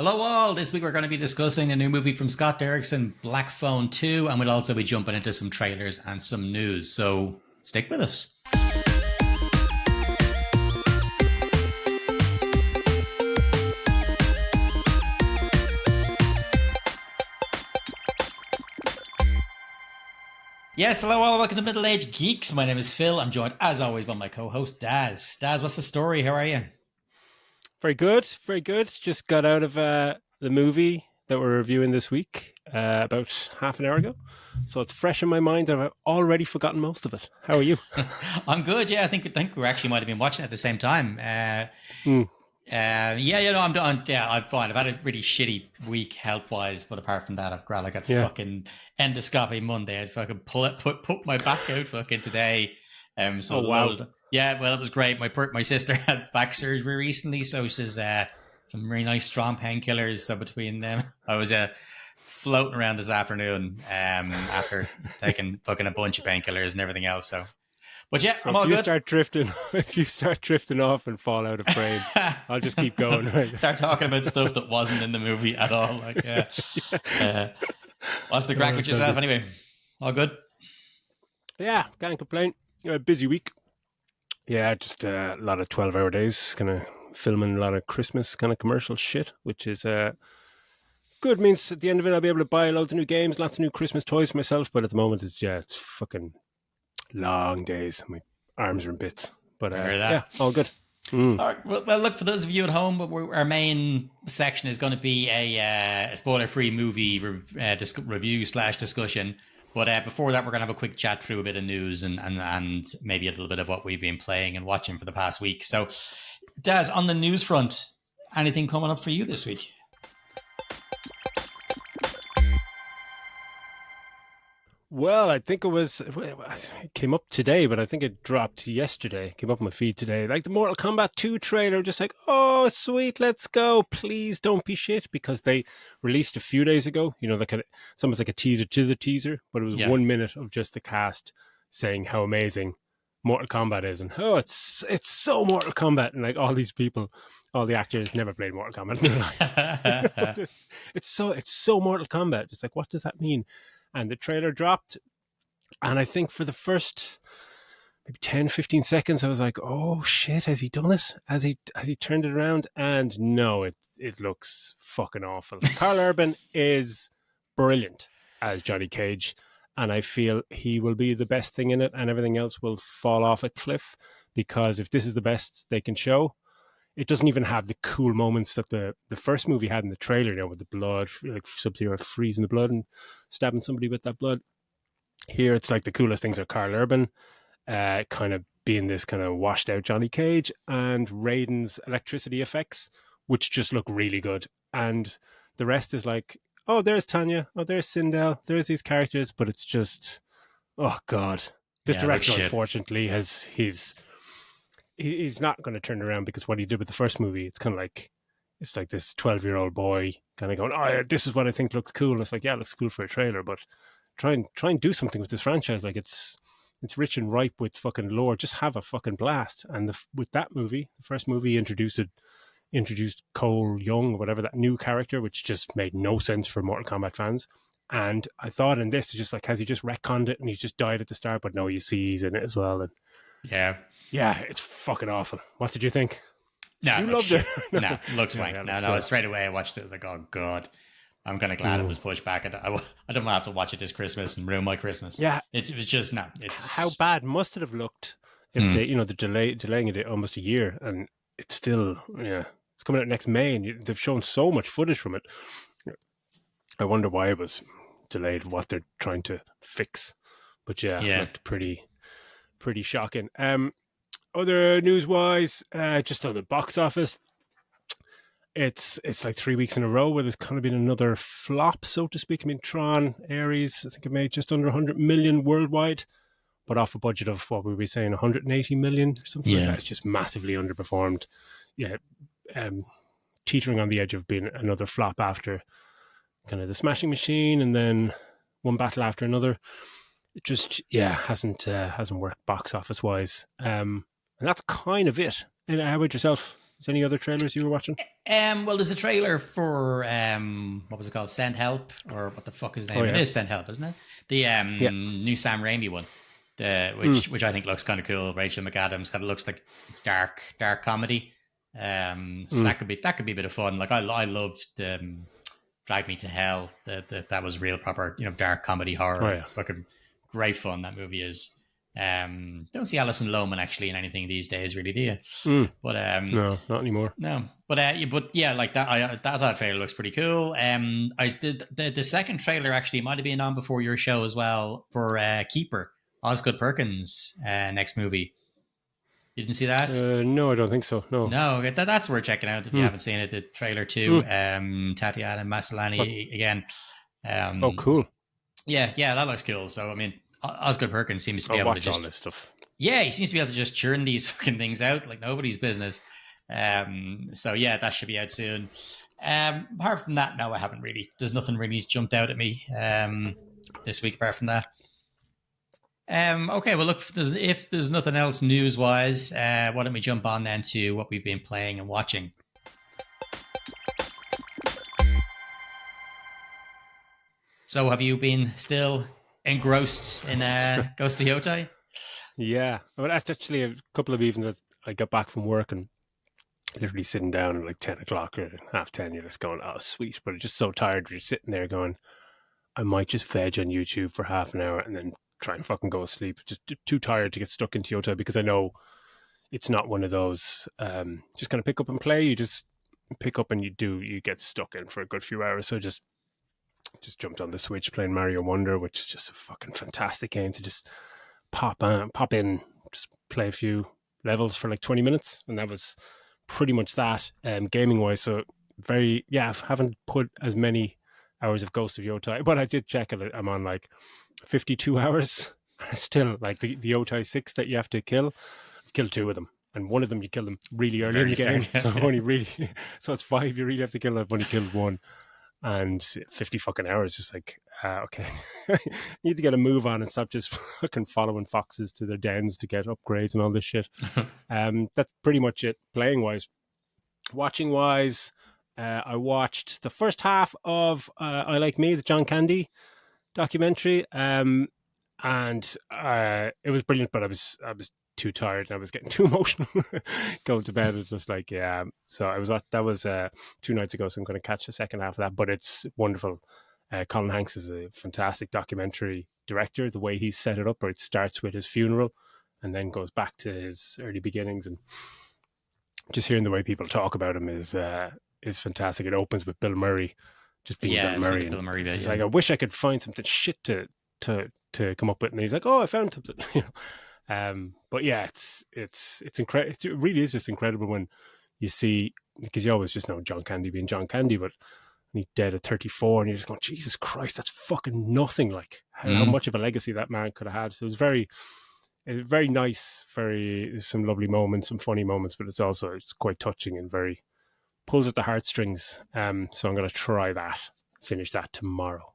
Hello, all. This week we're going to be discussing the new movie from Scott Derrickson, Black Phone 2, and we'll also be jumping into some trailers and some news. So stick with us. Yes, hello, all. Welcome to Middle Age Geeks. My name is Phil. I'm joined, as always, by my co-host, Daz. Daz, what's the story? How are you? Very good, very good. Just got out of the movie that we're reviewing this week about half an hour ago. So it's fresh in my mind and I've already forgotten most of it. How are you? I'm good, yeah. I think we actually might have been watching it at the same time. I'm done. Yeah, I'm fine. I've had a really shitty week health-wise, but apart from that, I'm glad I got fucking endoscopy Monday. I'd fucking put my back out fucking today. Oh, wow. Yeah, well, it was great. My sister had back surgery recently, so she's some really nice strong painkillers. So between them, I was floating around this afternoon after taking fucking a bunch of painkillers and everything else. So, but yeah, So I'm all good. If you start drifting off and fall out of frame, I'll just keep going. Right? Start talking about stuff that wasn't in the movie at all. Like, what's the crack with yourself anyway? All good? Yeah, can't complain. Busy week. Yeah, just a lot of 12-hour days, kind of filming a lot of Christmas kind of commercial shit, which is good. Means at the end of it, I'll be able to buy loads of new games, lots of new Christmas toys for myself. But at the moment, it's fucking long days. My arms are in bits. But yeah, all good. All right. Well, look, for those of you at home, our main section is going to be a spoiler-free movie review/discussion. But before that, we're going to have a quick chat through a bit of news and maybe a little bit of what we've been playing and watching for the past week. So, Daz, on the news front, anything coming up for you this week? Well, I think it came up today, but I think it dropped yesterday. It came up on my feed today. Like the Mortal Kombat 2 trailer, just like, oh, sweet, let's go. Please don't be shit, because they released a few days ago, it's almost like a teaser to the teaser, but it was 1 minute of just the cast saying how amazing Mortal Kombat is. And, it's so Mortal Kombat. And like all these people, all the actors never played Mortal Kombat in their life. It's so Mortal Kombat. It's like, what does that mean? And the trailer dropped, and I think for the first maybe 10, 15 seconds, I was like, oh shit, has he done it? Has he turned it around? And no, it looks fucking awful. Karl Urban is brilliant as Johnny Cage, and I feel he will be the best thing in it, and everything else will fall off a cliff, because if this is the best they can show, it doesn't even have the cool moments that the first movie had in the trailer, with the blood, like Sub-Zero freezing the blood and stabbing somebody with that blood. Here, it's like the coolest things are Karl Urban, kind of being this kind of washed out Johnny Cage, and Raiden's electricity effects, which just look really good. And the rest is like, oh, there's Tanya, oh, there's Sindel, there's these characters, but it's just, oh God. This director, unfortunately, he's not going to turn around, because what he did with the first movie, it's like this 12-year-old boy kind of going, oh, yeah, this is what I think looks cool. And it's like, yeah, it looks cool for a trailer, but try and do something with this franchise. Like it's rich and ripe with fucking lore. Just have a fucking blast. And with that movie, the first movie introduced Cole Young, or whatever, that new character, which just made no sense for Mortal Kombat fans. And I thought in this, it's just like, has he just retconned it and he's just died at the start? But no, you see he's in it as well. And yeah, it's fucking awful. What did you think? No, you loved it. No, it looks fine. No, straight away I watched it. I was like, oh God. I'm kind of glad it was pushed back. I don't want to have to watch it this Christmas and ruin my Christmas. Yeah. It was just, no. How bad must it have looked if they're delaying it almost a year, and it's still, it's coming out next May, and they've shown so much footage from it. I wonder why it was delayed, what they're trying to fix. But it looked pretty shocking. Other news-wise, just on the box office, it's like 3 weeks in a row where there's kind of been another flop, so to speak. I mean, Tron, Ares, I think it made just under 100 million worldwide, but off a budget of, what were we saying, 180 million or something like that. It's just massively underperformed. Yeah, teetering on the edge of being another flop after kind of The Smashing Machine, and then one battle after another. It just, hasn't worked box office wise. And that's kind of it. And how about yourself? Is there any other trailers you were watching? Well, there's a trailer for what was it called? Send Help, or what the fuck is the name? It is Send Help, isn't it? The new Sam Raimi one, which I think looks kind of cool. Rachel McAdams kind of looks like it's dark comedy. So that could be a bit of fun. Like I loved Drag Me to Hell. That was real proper, dark comedy horror. Fucking great fun that movie is. Don't see Alison Lohman actually in anything these days, really, do you? But no, not anymore. No, but yeah, like that. That trailer looks pretty cool. I did the second trailer actually might have been on before your show as well for Keeper, Osgood Perkins' next movie. You didn't see that? No, I don't think so. No, that's worth checking out if you haven't seen it. The trailer too. Tatiana Maslany again. Oh, cool. Yeah, that looks cool. So I mean, Osgood Perkins seems to be able to just all this stuff. Yeah, he seems to be able to just churn these fucking things out like nobody's business. So yeah, that should be out soon. Apart from that, no, I haven't really. There's nothing really jumped out at me this week apart from that. Okay, well, look, if there's nothing else news-wise, why don't we jump on then to what we've been playing and watching? So have you been still engrossed in Ghost of Yotei? Yeah, well, that's actually a couple of evenings that I got back from work and literally sitting down at like 10 o'clock or 9:30, you're just going, oh, sweet. But I'm just so tired. You're sitting there going, I might just veg on YouTube for half an hour and then try and fucking go to sleep. Just too tired to get stuck into Yotei because I know it's not one of those just kind of pick up and play. You just pick up and you get stuck in for a good few hours. So just jumped on the Switch playing Mario Wonder, which is just a fucking fantastic game to just pop in, just play a few levels for like 20 minutes. And that was pretty much that gaming wise. So I haven't put as many hours of Ghost of Yotei, but I did check it. I'm on like 52 hours. Still, like the Yotei 6 that you have to kill, I've killed 2 of them. And one of them you kill them really early in the game. So it's 5 you really have to kill. I've only killed 1. And 50 fucking hours, just like, okay, need to get a move on and stop just fucking following foxes to their dens to get upgrades and all this shit. That's pretty much it, playing wise. Watching wise, I watched the first half of I Like Me, the John Candy documentary, and it was brilliant, but I was too tired and I was getting too emotional going to bed. It was just like, yeah. So that was 2 nights ago, so I'm going to catch the second half of that, but it's wonderful. Colin Hanks is a fantastic documentary director. The way he set it up, where it starts with his funeral and then goes back to his early beginnings, and just hearing the way people talk about him is fantastic. It opens with Bill Murray, just being Bill Murray. Bill Murray bit, like, I wish I could find something shit to come up with, and he's like, oh, I found something, but yeah, it's incredible. It really is just incredible when you see, because you always just know John Candy being John Candy, but he's dead at 34, and you're just going, Jesus Christ, that's fucking nothing. Like how much of a legacy that man could have had. So it was very nice, some lovely moments, some funny moments, but it's quite touching and very pulls at the heartstrings. So I'm going to try that, finish that tomorrow.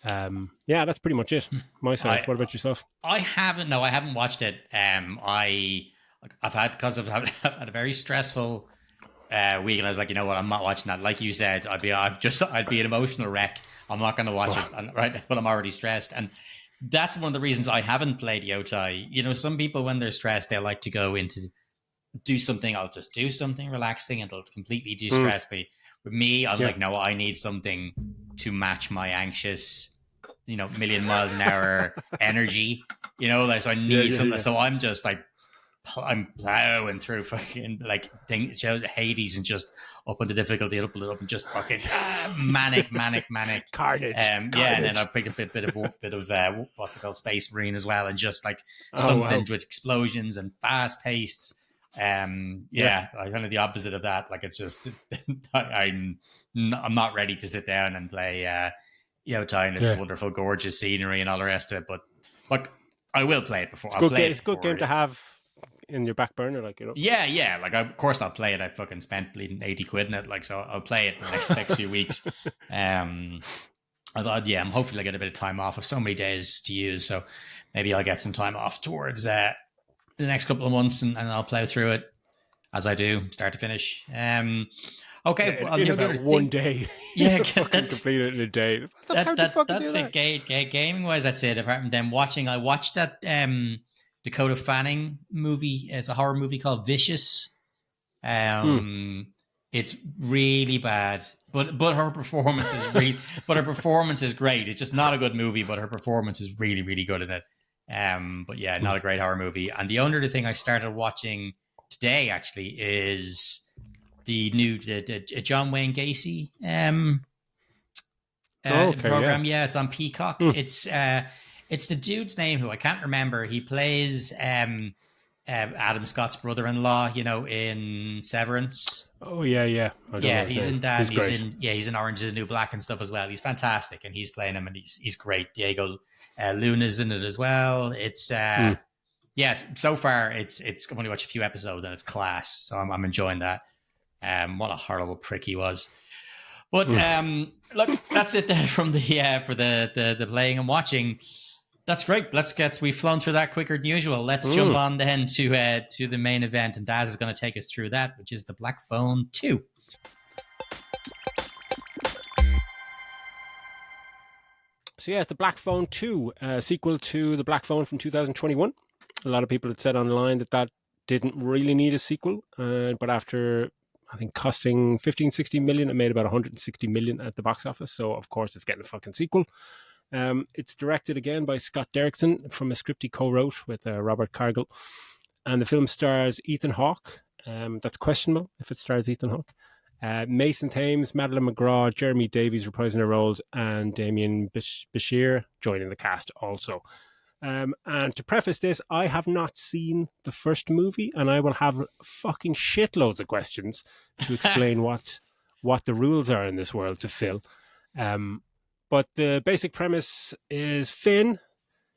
Yeah, that's pretty much it. My side. What about yourself? I haven't watched it. I've had a very stressful week, and I was like, you know what, I'm not watching that. Like you said, I'd be an emotional wreck. I'm not going to watch it, right? But I'm already stressed, and that's one of the reasons I haven't played Yotei. Some people, when they're stressed, they like to go into do something. I'll just do something relaxing, and it'll completely de-stress me. With me, I'm like, no, I need something to match my anxious, million miles an hour energy, so I need something. So I'm just like, I'm plowing through fucking like things, Hades, and just up on the difficulty, up and just fucking manic carnage. And then I pick a bit of what's it called, Space Marine as well, and just like something with explosions and fast paced. Like kind of the opposite of that. Like, it's just I'm not ready to sit down and play Yotei and its wonderful, gorgeous scenery and all the rest of it. But look, I will play it before. It's a good game to have in your back burner, Yeah. Like, of course I'll play it. I fucking spent bleeding 80 quid in it. Like, so I'll play it the next few weeks. I thought, I'm hopefully I get a bit of time off of so many days to use. So maybe I'll get some time off towards the next couple of months, and I'll play through it. as I do, start to finish. Okay, well, in the only about other one thing, day. yeah, You fucking that's complete it in a day. How'd you fucking do that's that? it. Gaming wise, that's it. Apart from them watching, I watched that Dakota Fanning movie. It's a horror movie called Vicious. Um, it's really bad, but her performance is but her performance is great. It's just not a good movie, but her performance is really good in it. But yeah, not a great horror movie. And the only other thing I started watching today actually is the new the John Wayne Gacy Okay, program. yeah. Yeah, it's on Peacock. It's the dude's name who I can't remember. He plays Adam Scott's brother-in-law, in Severance. Oh, yeah. I don't know Yeah, his he's name. in that. He's He's great. in Orange is the New Black and stuff as well. He's fantastic, and he's playing him, and he's great. Diego Luna's in it as well. It's yes, so far I've only watched a few episodes and it's class, so I'm enjoying that. What a horrible prick he was. But look, that's it then from the for the playing and watching. That's great. We've flown through that quicker than usual. Let's jump on then to the main event, and Daz is going to take us through that, which is the Black Phone 2. So yeah, it's the Black Phone 2, sequel to the Black Phone from 2021. A lot of people had said online that didn't really need a sequel, but after I think costing 15-16 million, it made about 160 million at the box office. So of course it's getting a fucking sequel. It's directed again by Scott Derrickson from a script he co-wrote with Robert Cargill, and the film stars Ethan Hawke. That's questionable if it stars Ethan Hawke. Mason Thames, Madeline McGraw, Jeremy Davies reprising their roles, and Damien Bashir joining the cast also. And to preface this, I have not seen the first movie, and I will have fucking shitloads of questions to explain what the rules are in this world to Phil. But the basic premise is Finn.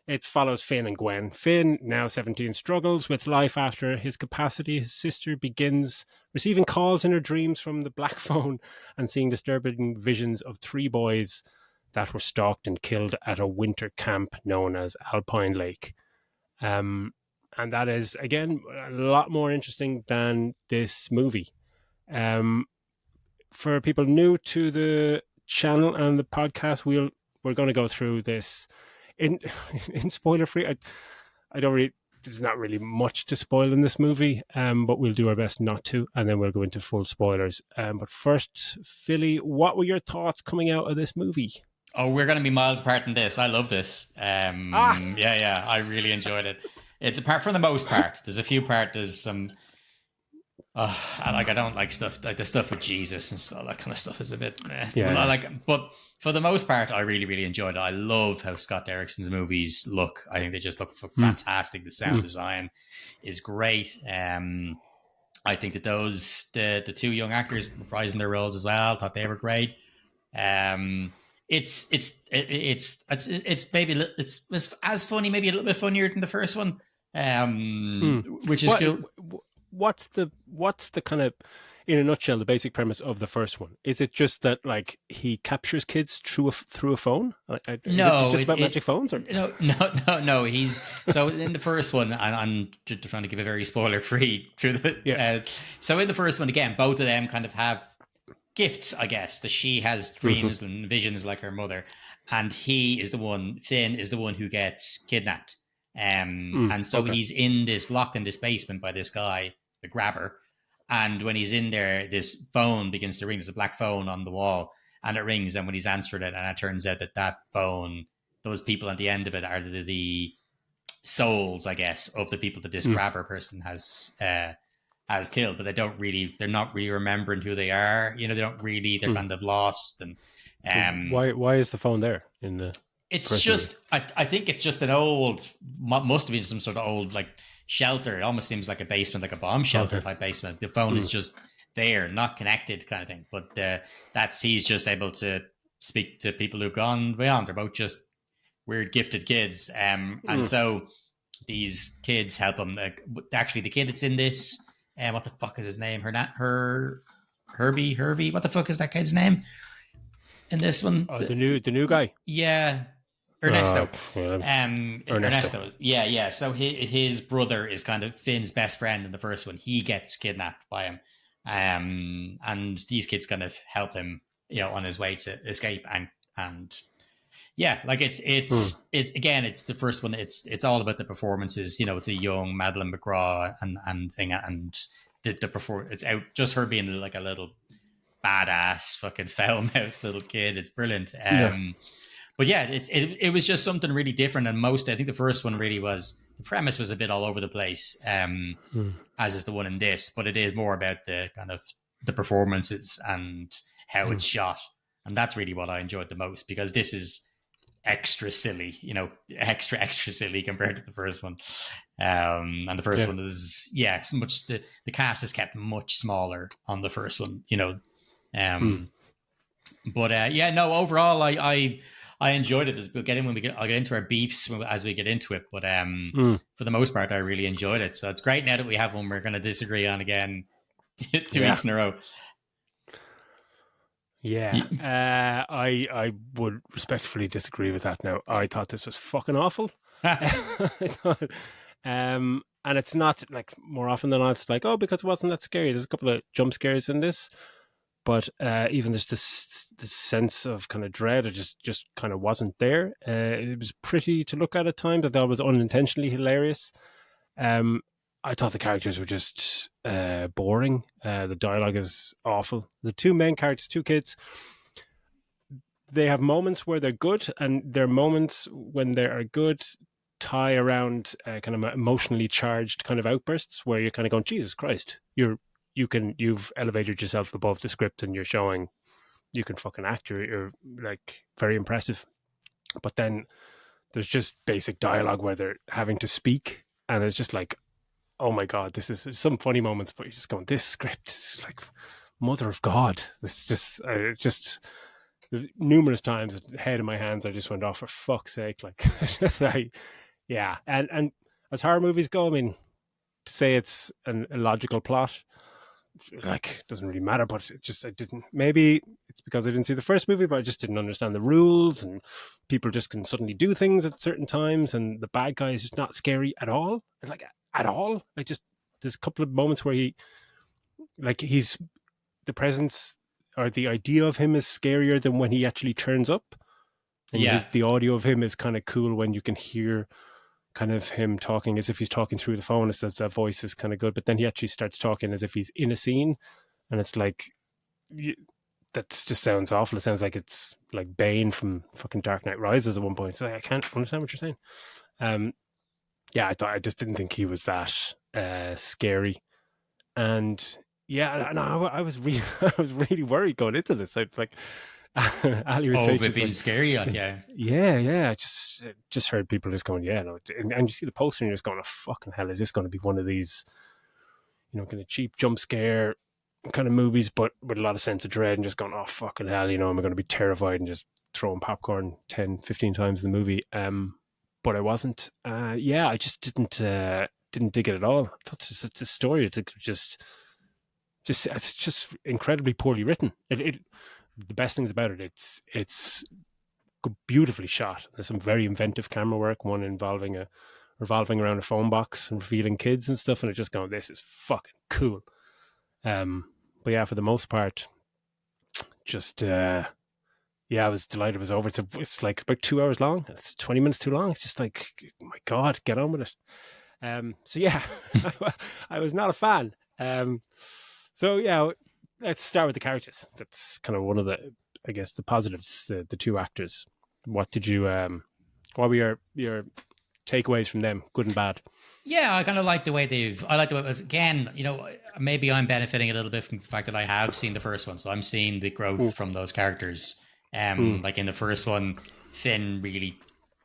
It follows Finn and Gwen. Finn, now 17, struggles with life after his capacity. His sister begins receiving calls in her dreams from the Black Phone and seeing disturbing visions of 3 boys that were stalked and killed at a winter camp known as Alpine Lake. And that is, again, a lot more interesting than this movie. For people new to the channel and the podcast, we're going to go through this in spoiler free. I don't really, there's not really much to spoil in this movie, but we'll do our best not to, and then we'll go into full spoilers. But first, Philly, what were your thoughts coming out of this movie? Oh, we're going to be miles apart in this. I love this. Yeah, I really enjoyed it. It's apart from the most part. There's a few parts. There's some. I don't like stuff like the stuff with Jesus and all that kind of stuff is a bit. But for the most part, I really enjoyed it. I love how Scott Derrickson's movies look. I think they just look fantastic. The sound design is great. I think that the 2 young actors reprising their roles as well, thought they were great. It's maybe it's as funny, maybe a little bit funnier than the first one, which is cool. What's the kind of, in a nutshell, the basic premise of the first one? Is it just that like he captures kids through a phone? No, is it just about magic phones? Or? No. He's so in the first one, and I'm trying to give a very spoiler free through the. So in the first one, again, both of them kind of have gifts, I guess. That she has dreams and visions like her mother, and Finn is the one who gets kidnapped. And so he's locked in this basement by this guy, the grabber. And when he's in there, this phone begins to ring. There's a black phone on the wall, and it rings. And when he's answered it, and it turns out that phone, those people at the end of it are the souls, I guess, of the people that this grabber person has killed. But they're not really remembering who they are. They're kind of lost. And why is the phone there in the? It's just, I think it's just an old, must have been some sort of old like shelter. It almost seems like a basement, like a bomb shelter type basement. The phone is just there, not connected kind of thing. But he's just able to speak to people who've gone beyond. They're both just weird, gifted kids. And so these kids help him. Actually, the kid that's in this, what the fuck is his name? Hervey? What the fuck is that kid's name? In this one? The new guy. Yeah. Ernesto. Ernesto. Ernesto. Yeah. So his brother is kind of Finn's best friend in the first one. He gets kidnapped by him, and these kids kind of help him, on his way to escape. And yeah, like it's again, it's the first one. It's all about the performances. It's a young Madeline McGraw and thing, and the perform. It's out just her being like a little badass fucking foul mouthed little kid. It's brilliant. But yeah, it was just something really different. And I think the first one really was, the premise was a bit all over the place, as is the one in this, but it is more about the kind of the performances and how it's shot. And that's really what I enjoyed the most, because this is extra silly, extra silly compared to the first one. And the first one is, so much, the cast is kept much smaller on the first one, But overall, I enjoyed it. I'll get into our beefs as we get into it. But for the most part, I really enjoyed it. So it's great now that we have one we're going to disagree on again 2 weeks in a row. Yeah, I would respectfully disagree with that. Now, I thought this was fucking awful. And it's not like, more often than not, it's like, because it wasn't that scary. There's a couple of jump scares in this. But even there's this sense of kind of dread, it just kind of wasn't there. It was pretty to look at times. I thought it was unintentionally hilarious. I thought the characters were just boring. The dialogue is awful. The 2 main characters, 2 kids, they have moments where they're good, and their moments when they are good tie around kind of emotionally charged kind of outbursts where you're kind of going, Jesus Christ, you've elevated yourself above the script and you're showing you can fucking act. You're like very impressive. But then there's just basic dialogue where they're having to speak, and it's just like, oh my God, there's some funny moments, but you're just going, this script is like mother of God. This just numerous times, head in my hands, I just went, oh, for fuck's sake. Like, and as horror movies go, I mean, to say it's an illogical plot, like, doesn't really matter, but I didn't, maybe it's because I didn't see the first movie, but I just didn't understand the rules, and people just can suddenly do things at certain times, and the bad guy is just not scary at all. Like, at all. Like, just, there's a couple of moments where he's the presence or the idea of him is scarier than when he actually turns up. And the audio of him is kind of cool when you can hear kind of him talking as if he's talking through the phone. It's that voice is kind of good, but then he actually starts talking as if he's in a scene, and it's like, that just sounds awful. It sounds like it's like Bane from fucking Dark Knight Rises at one point. So I can't understand what you're saying. I just didn't think he was that scary, and I was really worried going into this. I like, Ali was saying, being scary, yeah. Just heard people just going, and you see the poster and you're just going, oh, fucking hell, is this going to be one of these, kind of cheap jump scare kind of movies, but with a lot of sense of dread, and just going, oh, fucking hell, am I going to be terrified and just throwing popcorn 10, 15 times in the movie? But I wasn't. I just didn't dig it at all. I thought it's a story. It's just incredibly poorly written. The best things about it, it's beautifully shot. There's some very inventive camera work, one involving revolving around a phone box and revealing kids and stuff, and it's just going, this is fucking cool. But yeah, for the most part, just I was delighted it was over. It's like about 2 hours long. It's 20 minutes too long. It's just like, oh my God, get on with it. So yeah, I was not a fan. So yeah, let's start with the characters. That's kind of one of the, I guess, the positives. The 2 actors. What did you? What were your takeaways from them, good and bad? Yeah, I kind of like the way again, maybe I'm benefiting a little bit from the fact that I have seen the first one, so I'm seeing the growth from those characters. Like in the first one, Finn really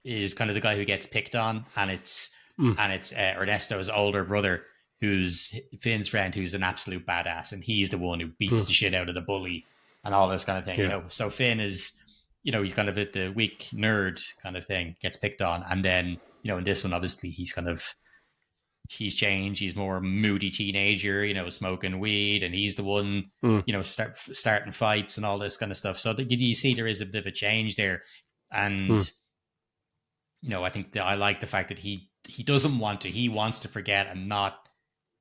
is kind of the guy who gets picked on, and it's Ernesto's older brother, who's Finn's friend, who's an absolute badass, and he's the one who beats the shit out of the bully and all this kind of thing. Yeah. So Finn is, he's kind of the weak nerd kind of thing, gets picked on, and then in this one, obviously he's changed. He's more moody teenager, smoking weed, and he's the one, starting fights and all this kind of stuff. So you see there is a bit of a change there, and I think that I like the fact that he doesn't want to. He wants to forget, and not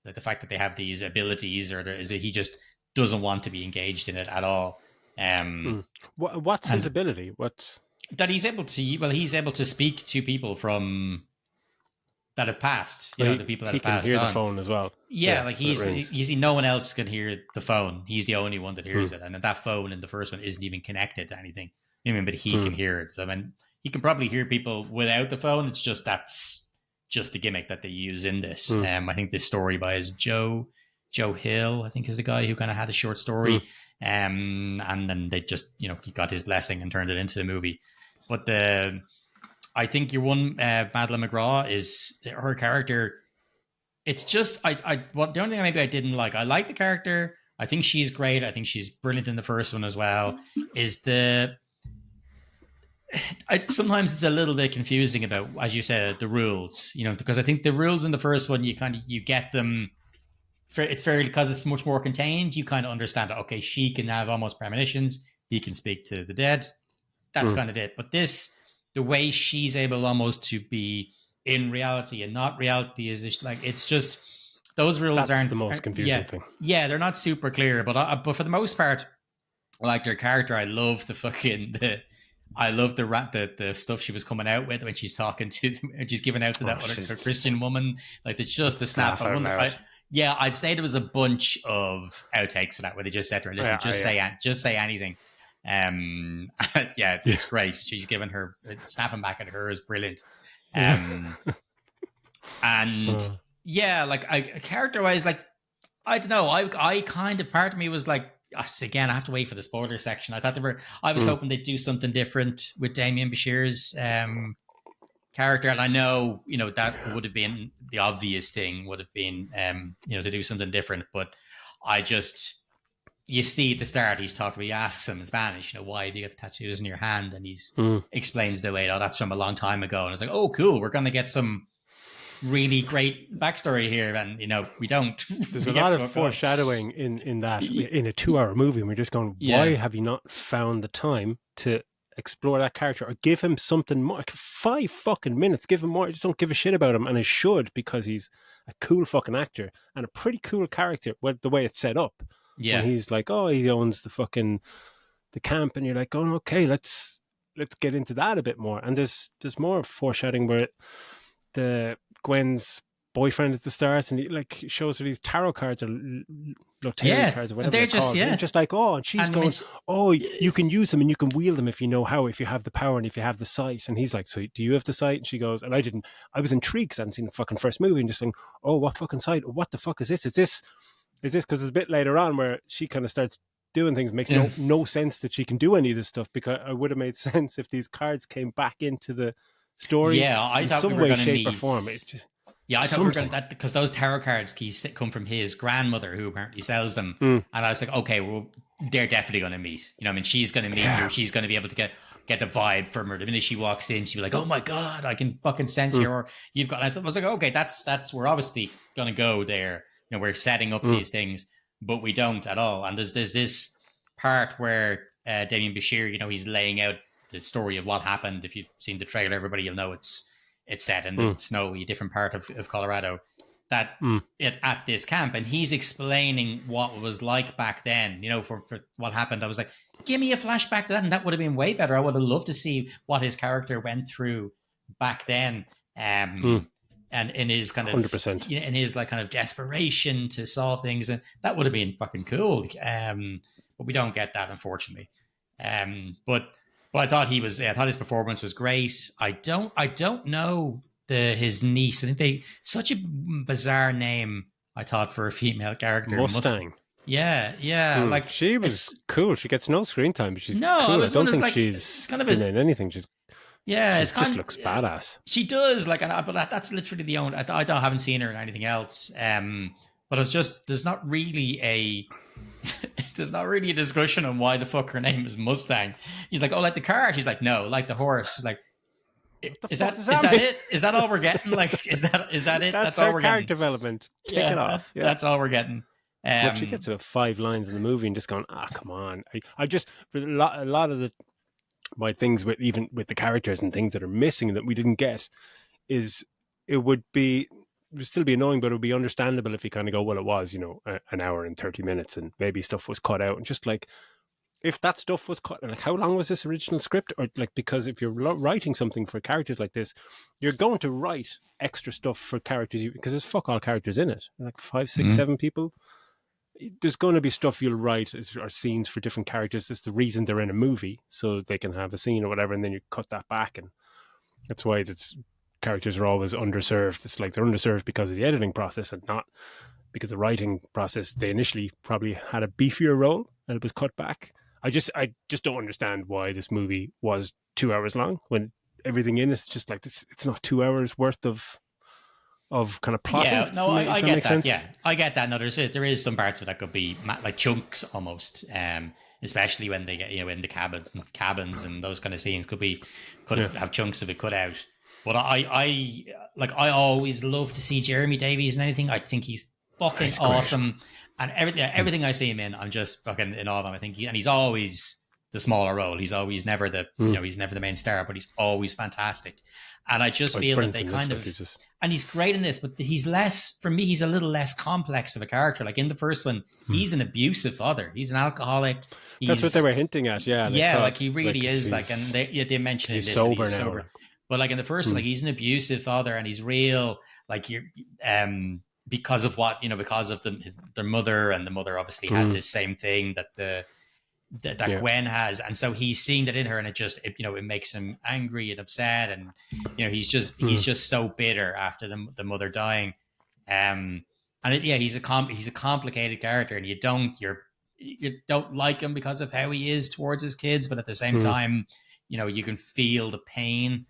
that the fact that they have these abilities, or is that he just doesn't want to be engaged in it at all. Mm. What's his And ability? What's that he's able to speak to people from that have passed. well, The people that he have can passed hear the on. phone as well. Yeah, like when it he's rings. you see, no one else can hear the phone. He's the only one that hears Mm. it, and that phone in the first one isn't even connected to anything. I mean, but he can Mm. hear it. So I mean, he can probably hear people without the phone. It's just that's just the gimmick that they use in this. Mm. I think this story by is Joe Hill. I think is the guy who kind of had a short Mm. story, and then they just he got his blessing and turned it into a movie. But I think your one Madeline McGraw is her character. It's just the only thing maybe I didn't like. I like the character. I think she's great. I think she's brilliant in the first one as well. Is sometimes it's a little bit confusing about, as you said, the rules. Because I think the rules in the first one you get them. It's fairly, because it's much more contained. You kind of understand that, okay, she can have almost premonitions. He can speak to the dead. That's kind of it. But the way she's able almost to be in reality and not reality is like, it's just those rules That's aren't the most confusing thing. Yeah, they're not super clear. But for the most part, I like their character. I love the the stuff she was coming out with when she's talking to them, and she's giving out to that other Christian woman. Like, it's just the snap. I'd say there was a bunch of outtakes for that where they just said to her, "Listen, just say anything." It's great. She's giving her snapping back at her is brilliant. And like character wise, like I don't know. I kind of, part of me was like, again, I have to wait for the spoiler section. I was hoping they'd do something different with Damien Bashir's character, and I know that would have been the obvious thing, would have been to do something different, but you see at the start he's talking, he asks him in Spanish, why have you got the tattoos in your hand, and he's explains the way, that's from a long time ago, and it's like, oh cool, we're gonna get some really great backstory here, and we don't. There's a lot of foreshadowing in that in a 2-hour movie, and we're just going, why have you not found the time to explore that character or give him something more? Like 5 fucking minutes, give him more. I just don't give a shit about him, and I should, because he's a cool fucking actor and a pretty cool character. The way it's set up, when he's like, oh, he owns the camp, and you're like, oh, okay, let's get into that a bit more. And there's more foreshadowing where the Gwen's boyfriend at the start, and he shows her these tarot cards or Lotarian cards or whatever they're called. And just like, oh, and she's going, you can use them and you can wield them if you know how, if you have the power and if you have the sight. And he's like, so do you have the sight? And she goes, and I was intrigued because I hadn't seen the fucking first movie, and just going, oh, what fucking sight? What the fuck is this? Is this because it's a bit later on where she kind of starts doing things, makes no sense that she can do any of this stuff, because it would have made sense if these cards came back into the story I in thought some we were way, gonna shape, or meet... form. I thought we were going to, because those tarot cards come from his grandmother, who apparently sells them. And I was like, okay, well, they're definitely going to meet. She's going to meet her. She's going to be able to get the vibe from her. The minute she walks in, she'll be like, oh my God, I can fucking sense you. Or you've got, I was like, okay, that's we're obviously going to go there. We're setting up these things, but we don't at all. And there's this part where Damien Bashir, he's laying out the story of what happened. If you've seen the trailer, everybody, you'll know it's set in the snowy, different part of Colorado, at this camp, and he's explaining what it was like back then, for what happened. I was like, give me a flashback to that, and that would have been way better. I would have loved to see what his character went through back then, and in his kind of 100%, in his like kind of desperation to solve things, and that would have been fucking cool. But we don't get that, unfortunately. But I thought I thought his performance was great. I don't know his niece. I think such a bizarre name, I thought, for a female character. Mustang. Yeah. Like, she was cool. She gets no screen time, but she's cool. I don't think she's kind of in anything. She just looks badass. She does. Like, but that's literally the only. I haven't seen her in anything else. But it's just, there's not really a discussion on why the fuck her name is Mustang. He's like, oh, like the car. She's like, no, like the horse. She's like, is that it? Is that all we're getting? Like, is that it? That's all we're getting. Character development. Take it off. That's all we're getting. Look, she gets about 5 lines in the movie and just going, come on. I just, for a lot of the my things with even with the characters and things that are missing that we didn't get is it would still be annoying, but it would be understandable if you kind of go, well, it was, an hour and 30 minutes and maybe stuff was cut out. And just like, if that stuff was cut, like, how long was this original script? Or like, because if you're writing something for characters like this, you're going to write extra stuff for characters because there's fuck all characters in it, like 5, 6, 7 people. There's going to be stuff you'll write or scenes for different characters. It's the reason they're in a movie, so they can have a scene or whatever, and then you cut that back, and that's why characters are always underserved. It's like they're underserved because of the editing process and not because the writing process. They initially probably had a beefier role and it was cut back. I just don't understand why this movie was 2 hours long when everything in it is just like this. It's not 2 hours worth of kind of plotting. Yeah, no, I get that. Sense? Yeah, I get that. No, there is some parts of it that could be like chunks almost, especially when they get in the cabins and those kind of scenes could have chunks of it cut out. But I always love to see Jeremy Davies and anything. I think he's fucking awesome, and everything I see him in, I'm just fucking in awe of him. I think he's always the smaller role. He's always never he's never the main star, but he's always fantastic. And I just feel that they kind of, and he's great in this, but he's a little less complex of a character. Like in the first one, he's an abusive father. He's an alcoholic. That's what they were hinting at. Yeah. Yeah. Like he really is like, and they mentioned he's this. Sober he's now. Sober. But like in the first one, like he's an abusive father and he's real, like because of what, because of their mother, and the mother obviously had this same thing that Gwen has, and so he's seeing that in her, and it makes him angry and upset, and he's just so bitter after the mother dying, he's a complicated character, and you don't like him because of how he is towards his kids, but at the same time, you can feel the pain,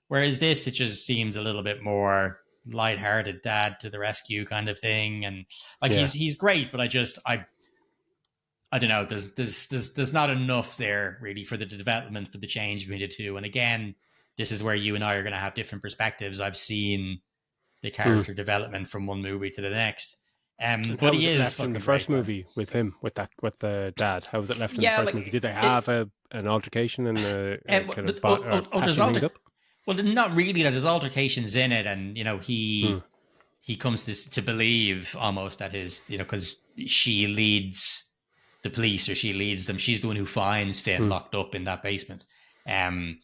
whereas this, it just seems a little bit more lighthearted dad to the rescue kind of thing, and he's great, but I don't know. There's not enough there really for the development, for the change between the two. And again, this is where you and I are going to have different perspectives. I've seen the character development from one movie to the next. But he is left in the first movie with him, with the dad. How was it left in the first movie? Did they have an altercation and patching things up? Well, not really. There's altercations in it, and he comes to believe almost that his because she leads the police, or she leads them. She's the one who finds Finn locked up in that basement. And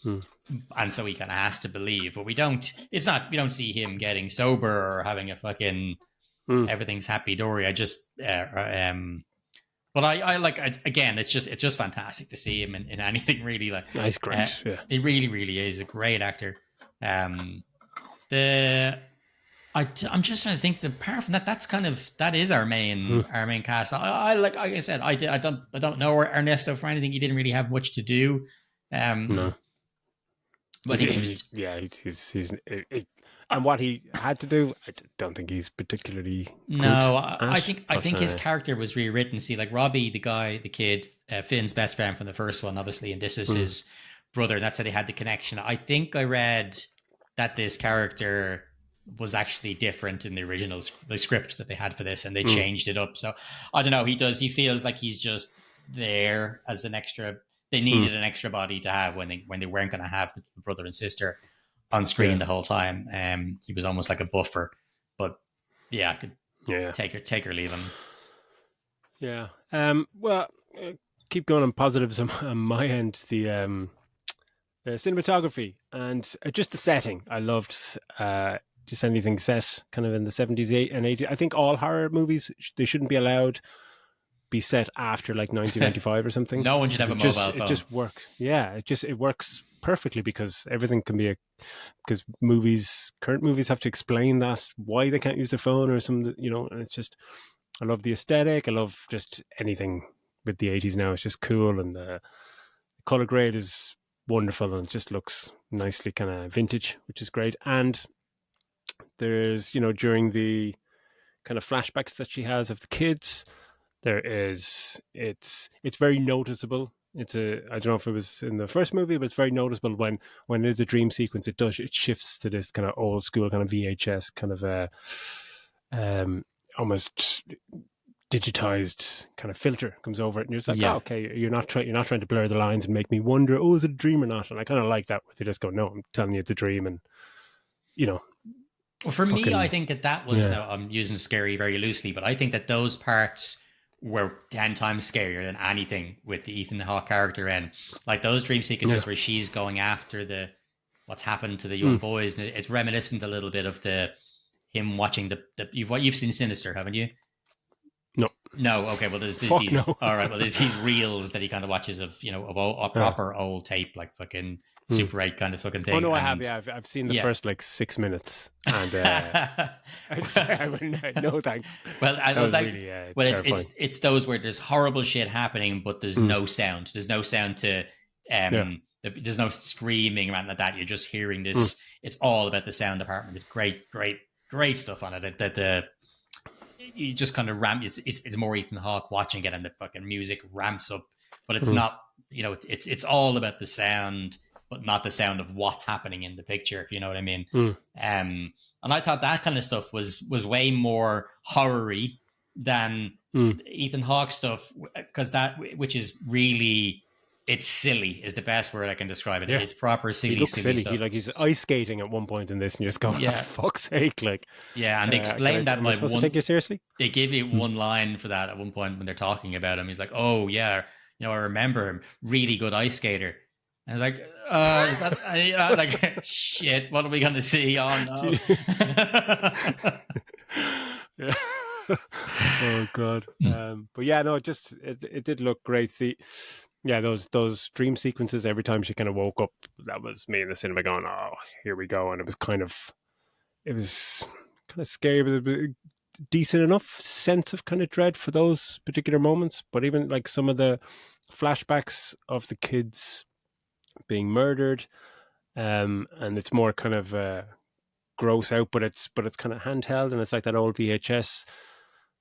so he kind of has to believe, but we don't see him getting sober or having a fucking everything's happy dory. But I like, again, it's just fantastic to see him in anything really. Like, nice, great. He really, really is a great actor. I'm just trying to think. Apart from that, that is our main cast. Like I said, I don't know Ernesto for anything. He didn't really have much to do. No, but he's and what he had to do, I don't think he's particularly. No, I think his character was rewritten. See, like Robbie, the kid, Finn's best friend from the first one, obviously, and this is his brother, and that's how they had the connection. I think I read that this character was actually different in the original script that they had for this, and they changed it up. So I don't know. He feels like he's just there as an extra. They needed an extra body to have when they weren't going to have the brother and sister on screen the whole time. He was almost like a buffer, but I could take or leave him. Yeah. Well, keep going on positives on my end. The cinematography and just the setting. I loved. Just anything set kind of in the 70s and 80s. I think all horror movies, they shouldn't be allowed be set after like 1995 or something. No one should have a mobile phone. It just works. Yeah, it works perfectly because everything can be because current movies have to explain that why they can't use their phone or some, and it's just, I love the aesthetic. I love just anything with the 80s now. It's just cool, and the color grade is wonderful, and it just looks nicely kind of vintage, which is great. And there's, during the kind of flashbacks that she has of the kids, it's very noticeable. I don't know if it was in the first movie, but it's very noticeable when there's a dream sequence, it shifts to this kind of old school kind of VHS kind of almost digitized kind of filter comes over it, and you're just like, Yeah. oh, okay, you're not trying to blur the lines and make me wonder, oh, is it a dream or not? And I kind of like that, where they just go, no, I'm telling you it's a dream, and Well, for me, I fucking think that was, yeah, now I'm using scary very loosely, but I think that those parts were 10 times scarier than anything with the Ethan Hawke character. And like those dream yeah, sequences where she's going after what's happened to the young mm, boys, and it's reminiscent a little bit of him watching you've seen Sinister, haven't you? no, No, okay. Well, there's fuck these. no, All right. Well, there's these reels that he kind of watches of a yeah. proper old tape, like fucking Mm. Super 8 kind of fucking Oh thing. no, I have. And Yeah, I've seen the yeah, first like 6 minutes, and I went, no thanks. well, I That was like. really Well, terrifying. it's those where there's horrible shit happening, but there's Mm. no sound. There's no sound to Yeah. There's no screaming around like that. You're just hearing Mm. this. It's all about the sound department. It's great stuff on it. That the you just kind of ramp. It's more Ethan Hawke watching it, and the fucking music ramps up. But it's Mm. not. It's all about the sound, but not the sound of what's happening in the picture. If you know what I mean. Mm. And I thought that kind of stuff was way more horror-y than Mm. Ethan Hawke stuff, because which is really, it's silly is the best word I can describe it. Yeah. It's proper He silly looks silly. stuff. He's ice skating at one point in this, and you just go, Yeah. for fuck's sake, like. Yeah, and they explain that am I by supposed to take you seriously? they give you one line for that at one point when they're talking about him. He's like, "Oh yeah, I remember him, really good ice skater." And like, is that like shit? What are we going to see? Oh no! Yeah. Oh god. But yeah, no, it did look great. Those dream sequences every time she kind of woke up, that was me in the cinema going, oh, here we go. And it was kind of scary, but a decent enough sense of kind of dread for those particular moments. But even like some of the flashbacks of the kids being murdered, and it's more kind of gross out, but it's kind of handheld, and it's like that old VHS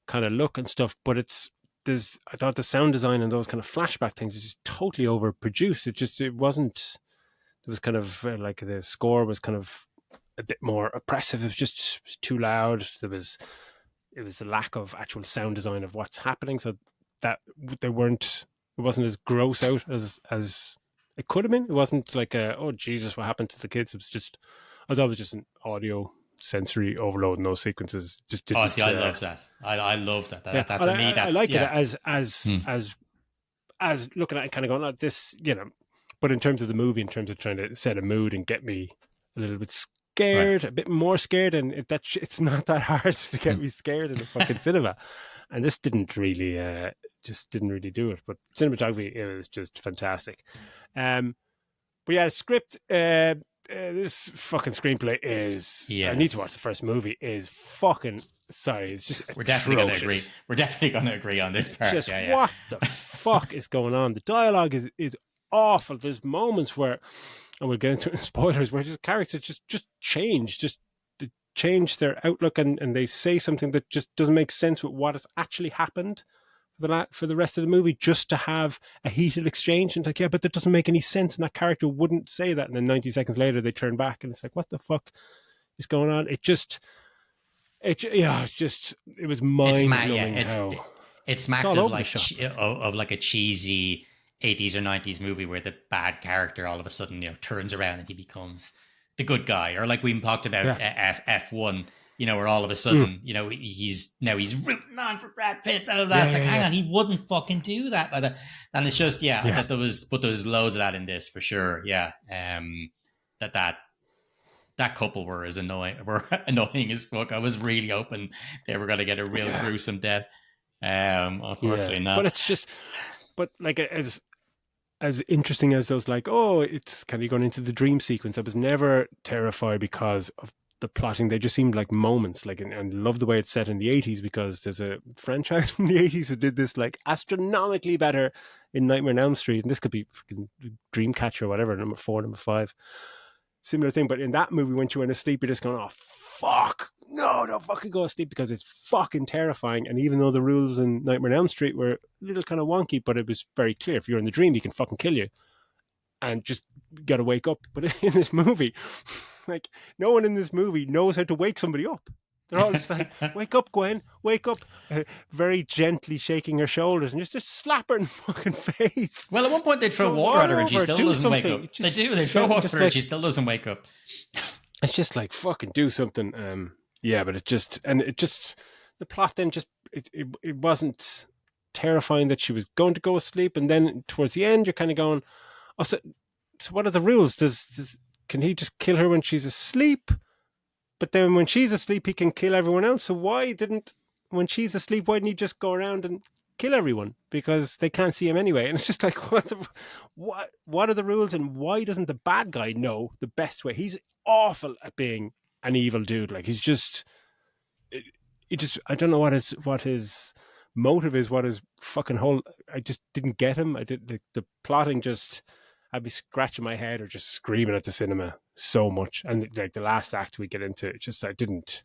kind of look and stuff. But I thought the sound design and those kind of flashback things is just totally overproduced. It wasn't. It was kind of like the score was kind of a bit more oppressive. It was just too loud. It was the lack of actual sound design of what's happening, so that it wasn't as gross out as it could have been. It wasn't like oh Jesus, what happened to the kids? I thought it was just an audio sensory overload in those sequences. Just didn't. Oh, see, I love that. I love that. That for me, that's I like yeah. it as looking at it, kind of going like this, But in terms of the movie, in terms of trying to set a mood and get me a little bit scared, a bit more scared, and it's not that hard to get me scared in the fucking cinema. And this didn't really do it. But cinematography, it was just fantastic. But yeah, the script. This fucking screenplay is. Yeah. I need to watch the first movie. Is fucking. Sorry, it's just. We're definitely going to agree. We're definitely going to agree on this part. Just what the fuck is going on? The dialogue is awful. There's moments where, and we'll get into it in spoilers, where just characters just change their outlook, and they say something that just doesn't make sense with what has actually happened for the rest of the movie, just to have a heated exchange. And like, yeah, but that doesn't make any sense, and that character wouldn't say that. And then 90 seconds later, they turn back, and it's like, what the fuck is going on? It was mind-blowing. It smacked of like a cheesy 80s or 90s movie where the bad character all of a sudden turns around and he becomes the good guy, or like we talked about F1. Where all of a sudden, he's rooting on for Brad Pitt. Blah, blah, blah. Hang on, he wouldn't fucking do that. And it's just, I thought there was loads of that in this for sure. Yeah, that couple were annoying as fuck. I was really hoping they were going to get a real gruesome death. Unfortunately, not. But it's just, like as interesting as those, like, oh, it's kind of going into the dream sequence. I was never terrified because of the plotting. They just seemed like moments, like, and love the way it's set in the 80s, because there's a franchise from the 80s who did this like astronomically better in Nightmare on Elm Street, and this could be fucking Dreamcatcher or whatever, number 4, number 5, similar thing. But in that movie, when you went to sleep, you're just going, oh fuck, no, don't fucking go to sleep, because it's fucking terrifying. And even though the rules in Nightmare on Elm Street were a little kind of wonky, but it was very clear, if you're in the dream, he can fucking kill you and just got to wake up. But in this movie, like, no one in this movie knows how to wake somebody up. They're all just like, "Wake up, Gwen, wake up!" Very gently shaking her shoulders and just slap her in the fucking face. Well, at one point they throw Throw water at her and she over, still do doesn't wake something. up. They do. They throw water at her and like, she still doesn't wake up. it's just like, fucking do something. Yeah, but it just the plot then just it wasn't terrifying that she was going to go asleep, and then towards the end you're kind of going, oh, so what are the rules? Can he just kill her when she's asleep? But then when she's asleep, he can kill everyone else. So when she's asleep, why didn't he just go around and kill everyone? Because they can't see him anyway. And it's just like, what are the rules? And why doesn't the bad guy know the best way? He's awful at being an evil dude. Like, he's just, I don't know what his motive is, what his fucking whole, I just didn't get him. The plotting just, I'd be scratching my head or just screaming at the cinema so much. And like the last act we get into, I just didn't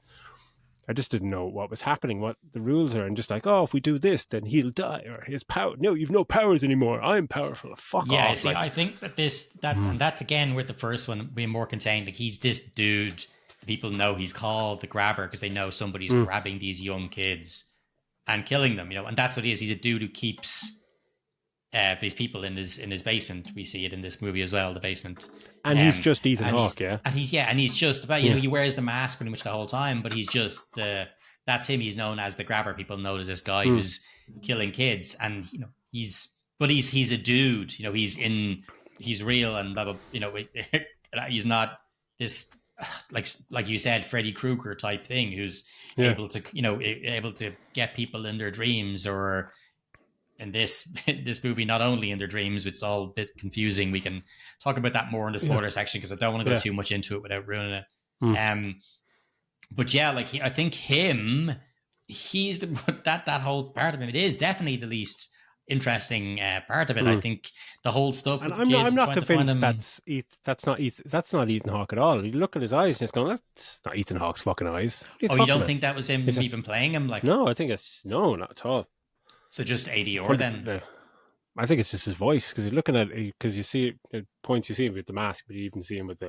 know what was happening, what the rules are, and just like, oh, if we do this, then he'll die, or his power. No, you've no powers anymore. I'm powerful. Fuck off. Yeah, see, I think and that's again with the first one being more contained. Like, he's this dude. People know he's called the Grabber because they know somebody's grabbing these young kids and killing them. And that's what he is. He's a dude who keeps these people in his basement. We see it in this movie as well, the basement. And he's just Ethan Hawke, yeah. And he's just about, he wears the mask pretty much the whole time, but he's just that's him. He's known as the Grabber. People know as this guy who's killing kids, and he's a dude. He's real and blah blah. He's not this like you said, Freddy Krueger type thing who's able to get people in their dreams, or in this movie, not only in their dreams, which is all a bit confusing. We can talk about that more in the spoiler section because I don't want to go too much into it without ruining it. But yeah, like I think he's that whole part of him. It is definitely the least interesting part of it. I think the whole stuff. And with I'm not convinced that's not Ethan Hawke at all. You look at his eyes and it's going, that's not Ethan Hawke's fucking eyes. You don't think that was him even playing him? Like, no, I think not at all. So just ADR then? I think it's just his voice, because you're looking at it, because you see it, points you see him with the mask, but you even see him with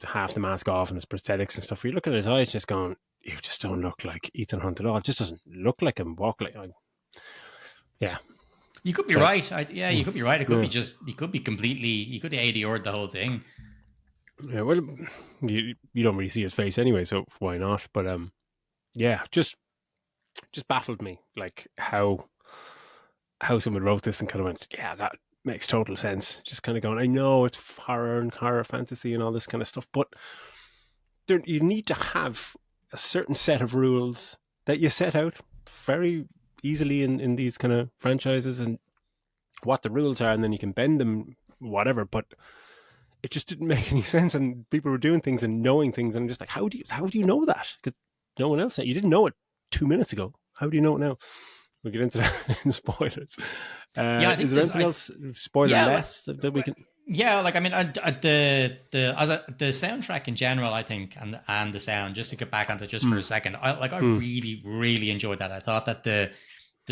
half the mask off and his prosthetics and stuff. You're looking at his eyes and just going, you just don't look like Ethan Hunt at all. It just doesn't look like him, walk like him. Yeah. You could be right. You could be right. It could be just, he could be ADR'd the whole thing. Yeah, well, you don't really see his face anyway, so why not? But yeah, just baffled me, like how someone wrote this and kind of went, yeah, that makes total sense. Just kind of going, I know it's horror and horror fantasy and all this kind of stuff, but you need to have a certain set of rules that you set out very easily in these kind of franchises, and what the rules are, and then you can bend them, whatever. But it just didn't make any sense, and people were doing things and knowing things, and I'm just like, how do you know that? Because no one else said. You didn't know it 2 minutes ago. How do you know it now? We'll get into that in spoilers. I think is there anything else spoiler-less that we can? Yeah, like, I mean, the soundtrack in general, I think, and the sound. Just to get back onto it just for a second, I really, really enjoyed that. I thought that the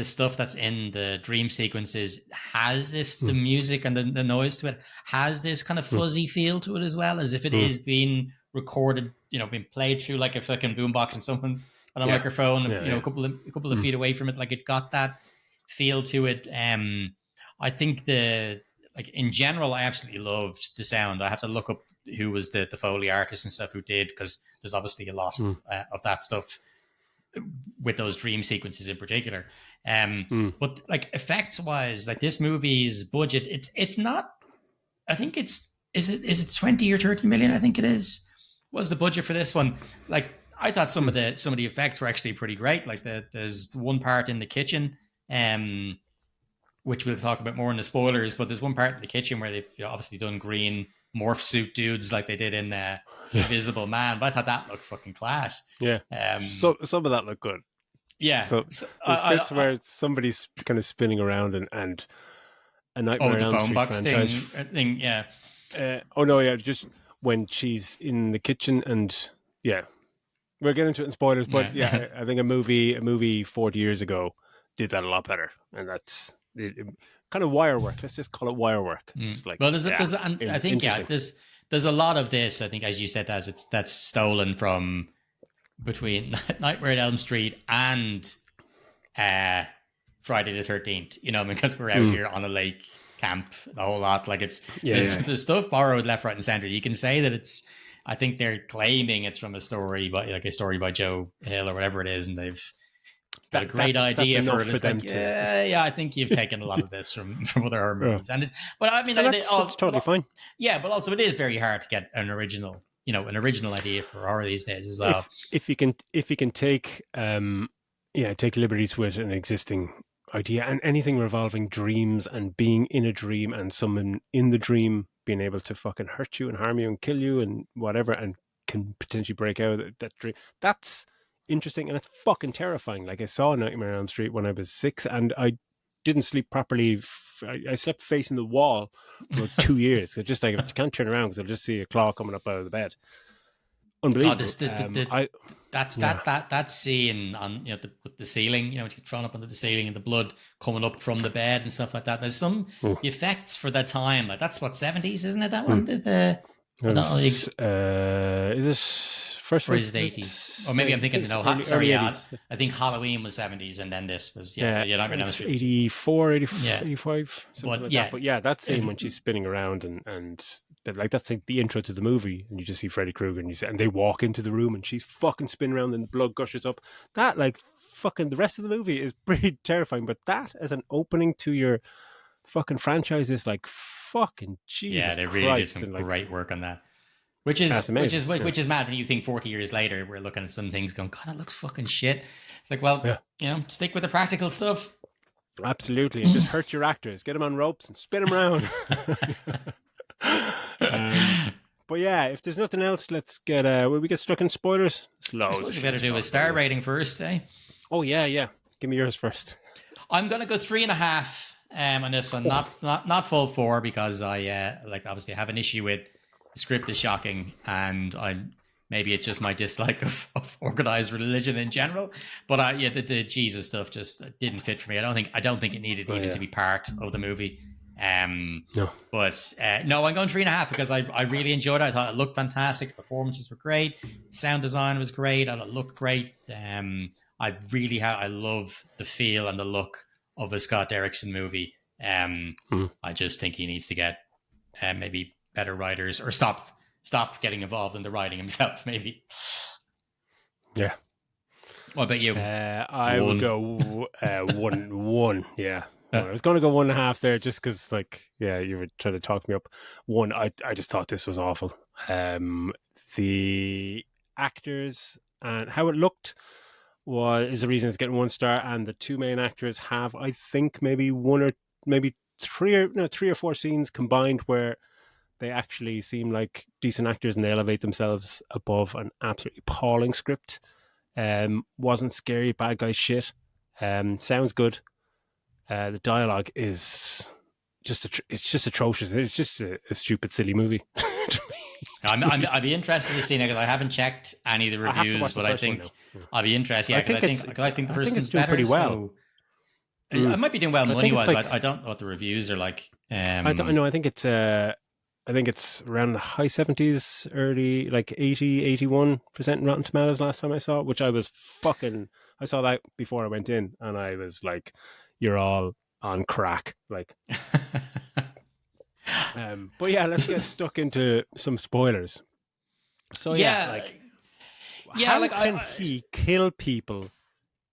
stuff that's in the dream sequences has this, the music and the noise to it has this kind of fuzzy feel to it as well, as if it is being recorded, being played through like a fucking boombox and someone's on a microphone, a couple of feet away from it. Like, it's got that feel to it. I think in general, I absolutely loved the sound. I have to look up who was the Foley artist and stuff who did, because there's obviously a lot of that stuff with those dream sequences in particular. But like, effects wise, like, this movie's budget, it's not, I think is it 20 or 30 million? I think it is. Was the budget for this one? Like, I thought some of the effects were actually pretty great. Like, there's one part in the kitchen, which we'll talk about more in the spoilers, but there's one part in the kitchen where they've obviously done green morph suit dudes like they did in Invisible Man. But I thought that looked fucking class. Yeah. So some of that looked good. Yeah. So bits where somebody's kind of spinning around and a Nightmare on Elm Street franchise thing. Yeah. Just when she's in the kitchen and we'll get into it in spoilers, but I think a movie 40 years ago did that a lot better, and that's it, kind of wire work. Let's just call it wire work. Just like, well, I think there's a lot of this. I think, as you said, that's stolen from between Nightmare on Elm Street and Friday the 13th, you know, because we're out here on a lake camp, the whole lot. Like there's stuff borrowed left, right, and center. You can say that it's, I think they're claiming it's from a story by Joe Hill or whatever it is, and they've got a great idea for it. It's like, yeah, I think you've taken a lot of this from other horror movies, but I mean, it's totally fine. Yeah, but also it is very hard to get an original idea for horror these days as well. If you can take take liberties with an existing idea, and anything revolving dreams and being in a dream and someone in the dream being able to fucking hurt you and harm you and kill you and whatever, and can potentially break out of that dream, that's interesting, and it's fucking terrifying. Like, I saw Nightmare on Elm Street when I was 6, and I didn't sleep properly. I slept facing the wall for 2 years. So just like, I can't turn around because I'll just see a claw coming up out of the bed. Unbelievable. That scene on the ceiling, you know, thrown up onto the ceiling and the blood coming up from the bed and stuff like that. There's some effects for that time. Like, that's what, 70s, isn't it? That one. Is this first or is it 80s? Or maybe I'm thinking, I think Halloween was 70s, and then this was, you're not going to 84, 85, something like that. But yeah, that scene when she's spinning around and like, that's like the intro to the movie, and you just see Freddy Krueger, and they walk into the room and she's fucking spinning around and blood gushes up. That, like, fucking the rest of the movie is pretty terrifying, but that as an opening to your fucking franchise is like, fucking Jesus Christ. Yeah, they really did some great work on that. Which is mad when you think 40 years later we're looking at some things going, God, that looks fucking shit. It's like, well, stick with the practical stuff. Absolutely, and just hurt your actors, get them on ropes and spin them around. But yeah, if there's nothing else, let's get will we get stuck in spoilers? I suppose we better do a star rating first, eh? Oh yeah. Give me yours first. I'm gonna go 3.5 on this one. Not full 4, because I obviously have an issue with the script is shocking, and maybe it's just my dislike of organized religion in general. But the Jesus stuff just didn't fit for me. I don't think it needed to be part of the movie. No. But no, I'm going 3.5 because I really enjoyed it. I thought it looked fantastic. The performances were great. Sound design was great. And it looked great. I love the feel and the look of a Scott Derrickson movie. I just think he needs to get maybe better writers, or stop getting involved in the writing himself, maybe. Yeah. What about you? I would go 1. Yeah. I was going to go 1.5 there, just because, like, you were trying to talk me up. 1, I just thought this was awful. The actors and how it looked is the reason it's getting 1 star, and the 2 main actors have, I think, maybe 3 or 4 scenes combined where they actually seem like decent actors and they elevate themselves above an absolutely appalling script. Wasn't scary, bad guy shit. Sounds good. The dialogue is just atrocious. It's just a stupid, silly movie. I'd be interested to see it, because I haven't checked any of the reviews, but I think I'll be interested. Yeah, because I think the first one's better. Pretty well. So I might be doing well money wise. Like, I don't know what the reviews are like. I know. I think it's around the high 70s, early, like 80-81% Rotten Tomatoes last time I saw it, which I saw that before I went in, and I was like, you're all on crack. Like, but yeah, let's get stuck into some spoilers. So how can he kill people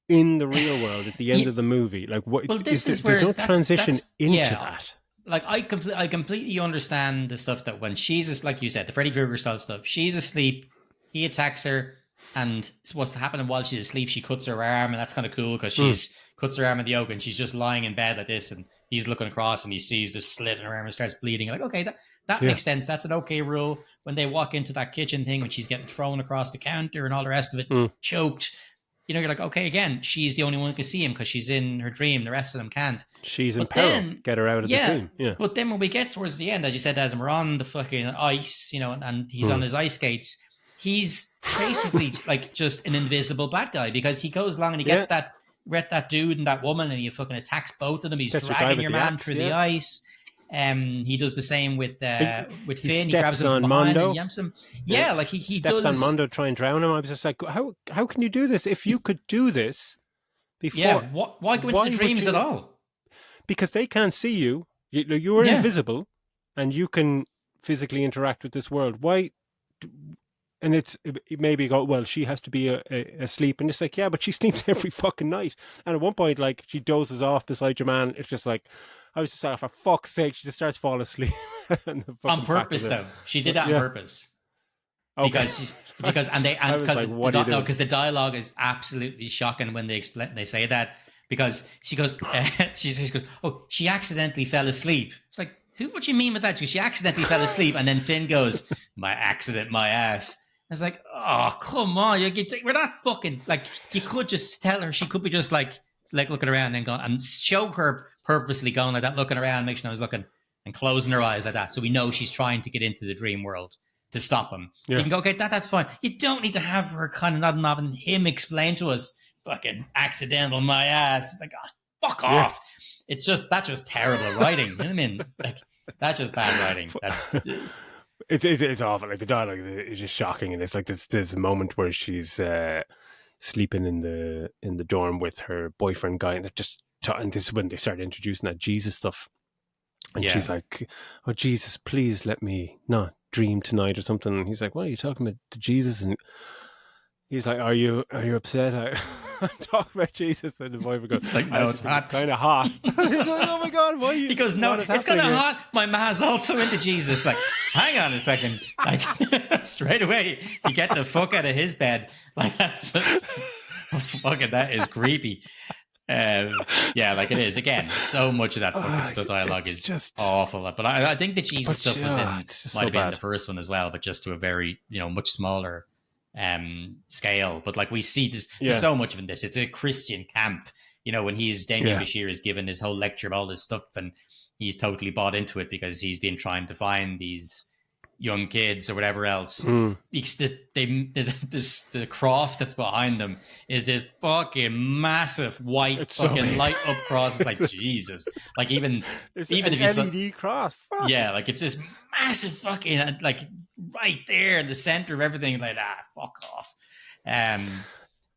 in the real world at the end of the movie? Like, what? Well, there's no transition into that. Like, I completely understand the stuff that when she's, like you said, the Freddy Krueger style stuff, she's asleep, he attacks her, and what's happening while she's asleep, she cuts her arm, and that's kind of cool because she's cuts her arm in the yoke, and she's just lying in bed like this, and he's looking across and he sees this slit in her arm and starts bleeding. Like, okay, that makes sense. That's an okay rule. When they walk into that kitchen thing, when she's getting thrown across the counter and all the rest of it, choked, you're like, okay, again, she's the only one who can see him because she's in her dream. The rest of them can't. She's in peril. Get her out of the dream. Yeah. But then when we get towards the end, as you said, as we're on the fucking ice, and he's on his ice skates, he's basically like just an invisible bad guy, because he goes along and he gets that dude and that woman, and he fucking attacks both of them. He's dragging your man through the ice. He does the same with He Finn. He grabs steps him from on behind and Mondo. yamps him. Yeah, like he steps does. on Mondo to try and drown him. I was just like, how can you do this? If you could do this before, Yeah, why go into the dreams at all? Because they can't see you. You are invisible, and you can physically interact with this world. Why? And it maybe go, well, she has to be asleep, and it's like, yeah, but she sleeps every fucking night. And at one point, like, she dozes off beside your man. It's just like, I was just like, for fuck's sake, she just starts falling asleep. On purpose, though. She did that on purpose. Okay. Because the dialogue is absolutely shocking when they say that, because she goes, oh, she accidentally fell asleep. It's like, what do you mean with that? Because she accidentally fell asleep, and then Finn goes, my accident, my ass. I was like, oh, come on, we're not fucking, like, you could just tell her, she could be just like looking around and going, and show her purposely going like that, looking around, making sure I was looking, and closing her eyes like that, so we know she's trying to get into the dream world to stop him. Yeah. You can go, okay, that's fine. You don't need to have her kind of nodding off and him explain to us, fucking accidental my ass. Like, oh, fuck off. It's just, that's just terrible writing. You know what I mean? Like, that's just bad writing. It's awful. Like, the dialogue is just shocking, and it's like there's a moment where she's sleeping in the dorm with her boyfriend guy, and they're just and this is when they start introducing that Jesus stuff, and she's like, oh, Jesus, please let me not dream tonight or something. And he's like, what are you talking about, to Jesus? And he's like, are you upset? I'm talking about Jesus. And the boyfriend goes, it's like, no, it's hot. Kind of hot. He's like, oh my God, why are you? He goes, no, it's kind of hot. My ma's also into Jesus. Like, hang on a second. Like, straight away, you get the fuck out of his bed. Like, that's fucking, that is creepy. Like it is. Again, so much of that fucking dialogue is just awful. But I think the Jesus stuff might have been in the first one as well, but just to a very, much smaller scale. But like, we see this, there's so much of this. It's a Christian camp, when Damien Bashir is given his whole lecture of all this stuff, and he's totally bought into it because he's been trying to find these young kids or whatever else. The cross that's behind them is this fucking massive white fucking light up cross. It's like, Jesus, like even if you LED cross, fuck. Yeah, like it's this massive fucking, like, right there in the center of everything. Like, fuck off.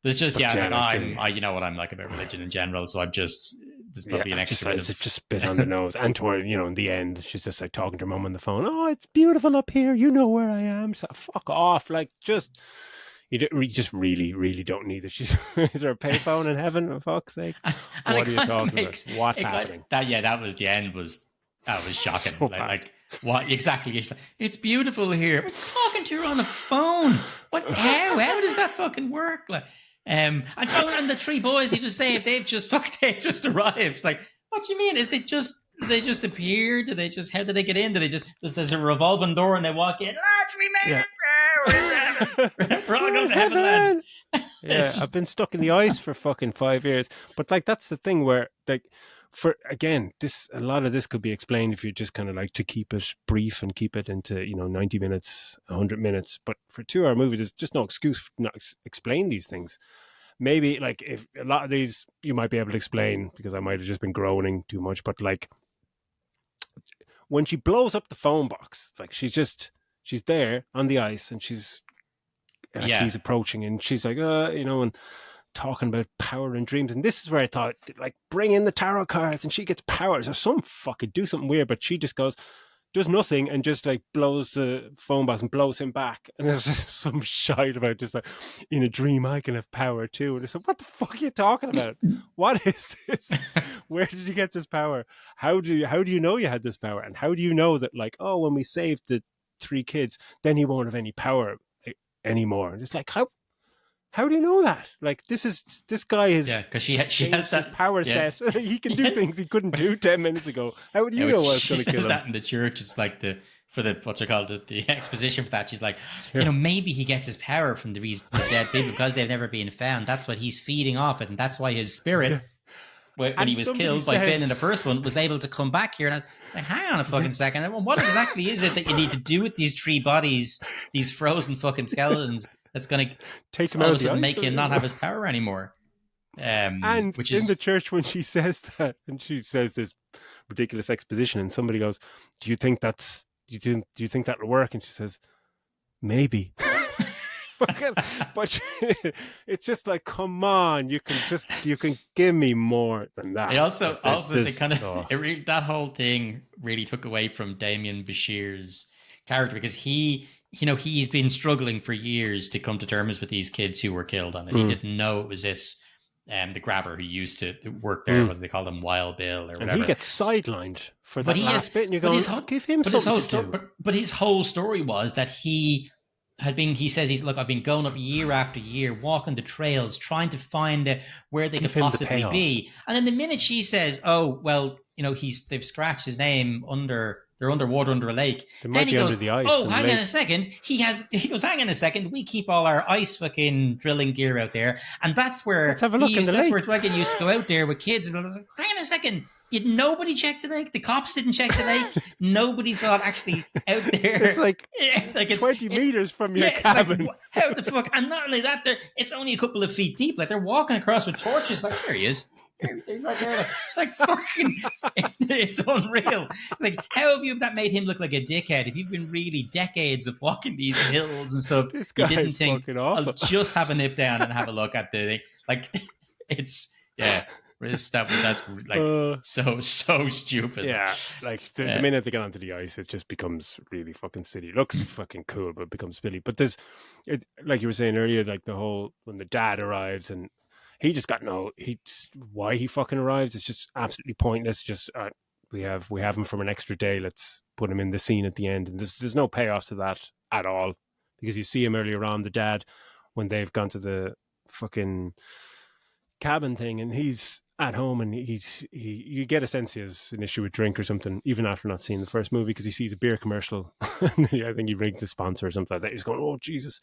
There's just I'm like about religion in general, so I'm just, there's probably an extra bit of... just bit on the nose. And to her, in the end, she's just like talking to her mum on the phone. Oh, it's beautiful up here. You know where I am. So fuck off. Like, just, you just really, really don't need it. Is there a payphone in heaven, for fuck's sake? And what are you talking about? What's happening? That was the end. That was shocking. So like, what exactly? It's beautiful here. We're talking to her on the phone. What? How does that fucking work? Like, and the three boys, you just say, if they've just arrived. Like, what do you mean? Is they just appear? How did they get in? There's a revolving door and they walk in? Lads, we made it! We're all going to heaven, lads. Yeah, I've been stuck in the ice for fucking 5 years. But like, that's the thing where, like, a lot of this could be explained if you just kind of like to keep it brief and keep it into 90 minutes, 100 minutes. But for a 2-hour movie, there's just no excuse to not explain these things. Maybe like if a lot of these you might be able to explain because I might have just been groaning too much. But like when she blows up the phone box, it's like she's there on the ice and he's approaching and she's like and talking about power and dreams, and this is where I thought, like, bring in the tarot cards and she gets powers or some fucking do something weird, but she just does nothing and just like blows the phone box and blows him back, and there's just some shite about just like, in a dream I can have power too, and it's like, what the fuck are you talking about? What is this? Where did you get this power? How do you know you had this power? And how do you know that, like, oh, when we saved the 3 kids, then he won't have any power anymore? And it's like, how do you know that? Like, this guy is... Yeah, because she has that power set. He can do things he couldn't do 10 minutes ago. How do you know what's going to kill him? That in the church, it's like the exposition for that. She's like, maybe he gets his power from the dead people because they've never been found. That's what he's feeding off it, and that's why his spirit, when he was killed by Finn in the first one, was able to come back here. And I'm like, hang on a fucking second. What exactly is it that you need to do with these 3 bodies, these frozen fucking skeletons, that's going to take him out and make him not have his power anymore? And which is in the church when she says that, and she says this ridiculous exposition, and somebody goes, do you think that'll work? And she says, maybe. But it's just like, come on, you can give me more than that. They also they kind of that whole thing really took away from Damien Bashir's character, because he's been struggling for years to come to terms with these kids who were killed on it. He didn't know it was this the grabber who used to work there. What do they call them, Wild Bill or whatever? And he gets sidelined for that last bit, and you're going, give him something to do. But his whole story was that he says, I've been going up year after year, walking the trails, trying to find where they could possibly be. And then the minute she says, oh, well, they've scratched his name they're underwater under a lake. Then he goes, under the ice. Oh, hang on a second. He goes, hang on a second. We keep all our ice fucking drilling gear out there. And that's where let's have a look in the lake. That's where Dragon used to go out there with kids. And I was like, hang on a second. Nobody checked the lake. The cops didn't check the lake. Nobody thought actually out there. It's like 20 meters from your cabin. Like, how the fuck? And not only that, it's only a couple of feet deep. Like, they're walking across with torches. Like, there he is. He's right there. Like fucking, it's unreal. Like, how have that made him look like a dickhead? If you've been really decades of walking these hills and stuff, this you didn't think, I'll just have a nip down and have a look at the thing. Like, it's, yeah. That's like so stupid. Yeah, like the minute they get onto the ice, it just becomes really fucking silly. It looks fucking cool, but it becomes silly. But like you were saying earlier, like the whole, when the dad arrives and he just got why he fucking arrives is just absolutely pointless. Just we have him from an extra day. Let's put him in the scene at the end, and there's no payoff to that at all, because you see him earlier on, the dad, when they've gone to the fucking cabin thing, and he's at home, and you get a sense he has an issue with drink or something, even after not seeing the first movie, because he sees a beer commercial. I think he rings the sponsor or something like that. He's going, oh Jesus,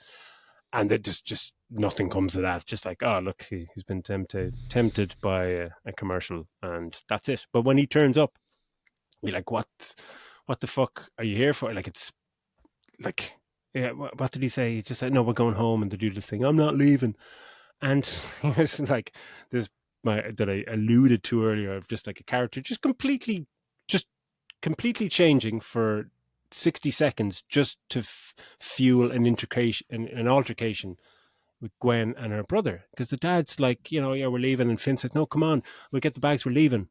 and it just nothing comes of that. Just like, oh look, he's been tempted by a commercial, and that's it. But when he turns up, you're like, what the fuck are you here for? Like, it's like, yeah, what did he say? He just said, no, we're going home, and to do this thing, I'm not leaving. And it's like this that I alluded to earlier, of just like a character just completely changing for 60 seconds just to fuel an altercation with Gwen and her brother, because the dad's like, yeah, we're leaving, and Finn says, no, come on, we'll get the bags, we're leaving.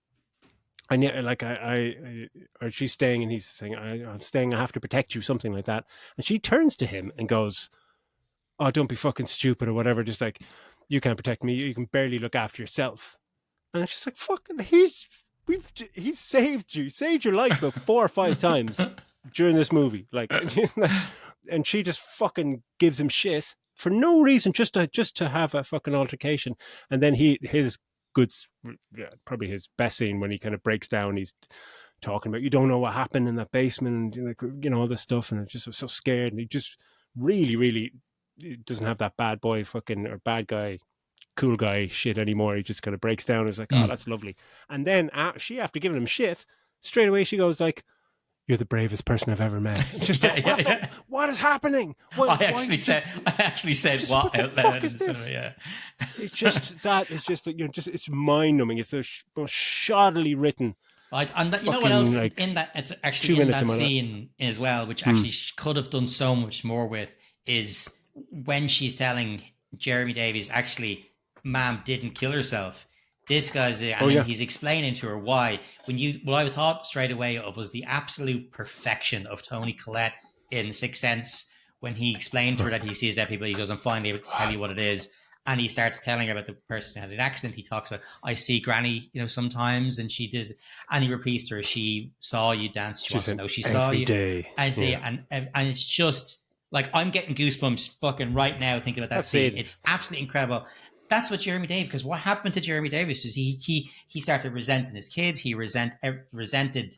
And yet, like, or she's staying, and he's saying, I'm staying, I have to protect you, something like that. And she turns to him and goes, oh, don't be fucking stupid, or whatever, just like, you can't protect me, you can barely look after yourself. And it's just like, fucking, he's saved your life about 4 or 5 times during this movie. Like, and she just fucking gives him shit for no reason, just to have a fucking altercation. And then probably his best scene, when he kind of breaks down, he's talking about, you don't know what happened in that basement, and all this stuff, and I just was so scared, and he just really, really doesn't have that bad boy fucking, or bad guy, cool guy shit anymore. He just kind of breaks down. It's like, oh, that's lovely. And then she, after giving him shit, straight away she goes like, you're the bravest person I've ever met. Just what is happening? I actually said what out loud. Is this? Yeah. It's just that. It's just like, it's mind numbing. It's the most shoddily written. And you know what else, like, in that, it's actually in that scene as well, which actually could have done so much more with, is when she's telling Jeremy Davies, actually, ma'am didn't kill herself. This guy's there, and then he's explaining to her why. What I thought straight away of was the absolute perfection of Tony Collette in Sixth Sense, when he explained to her that he sees dead people. He goes, I'm finally able to tell you what it is. And he starts telling her about the person who had an accident. He talks about, I see Granny, sometimes, and she does, and he repeats to her, she saw you dance. She wants to know she saw you. Day. And it's just like, I'm getting goosebumps fucking right now thinking about that scene. It's absolutely incredible. That's what Jeremy Davies, because what happened to Jeremy Davies is he started resenting his kids. He resented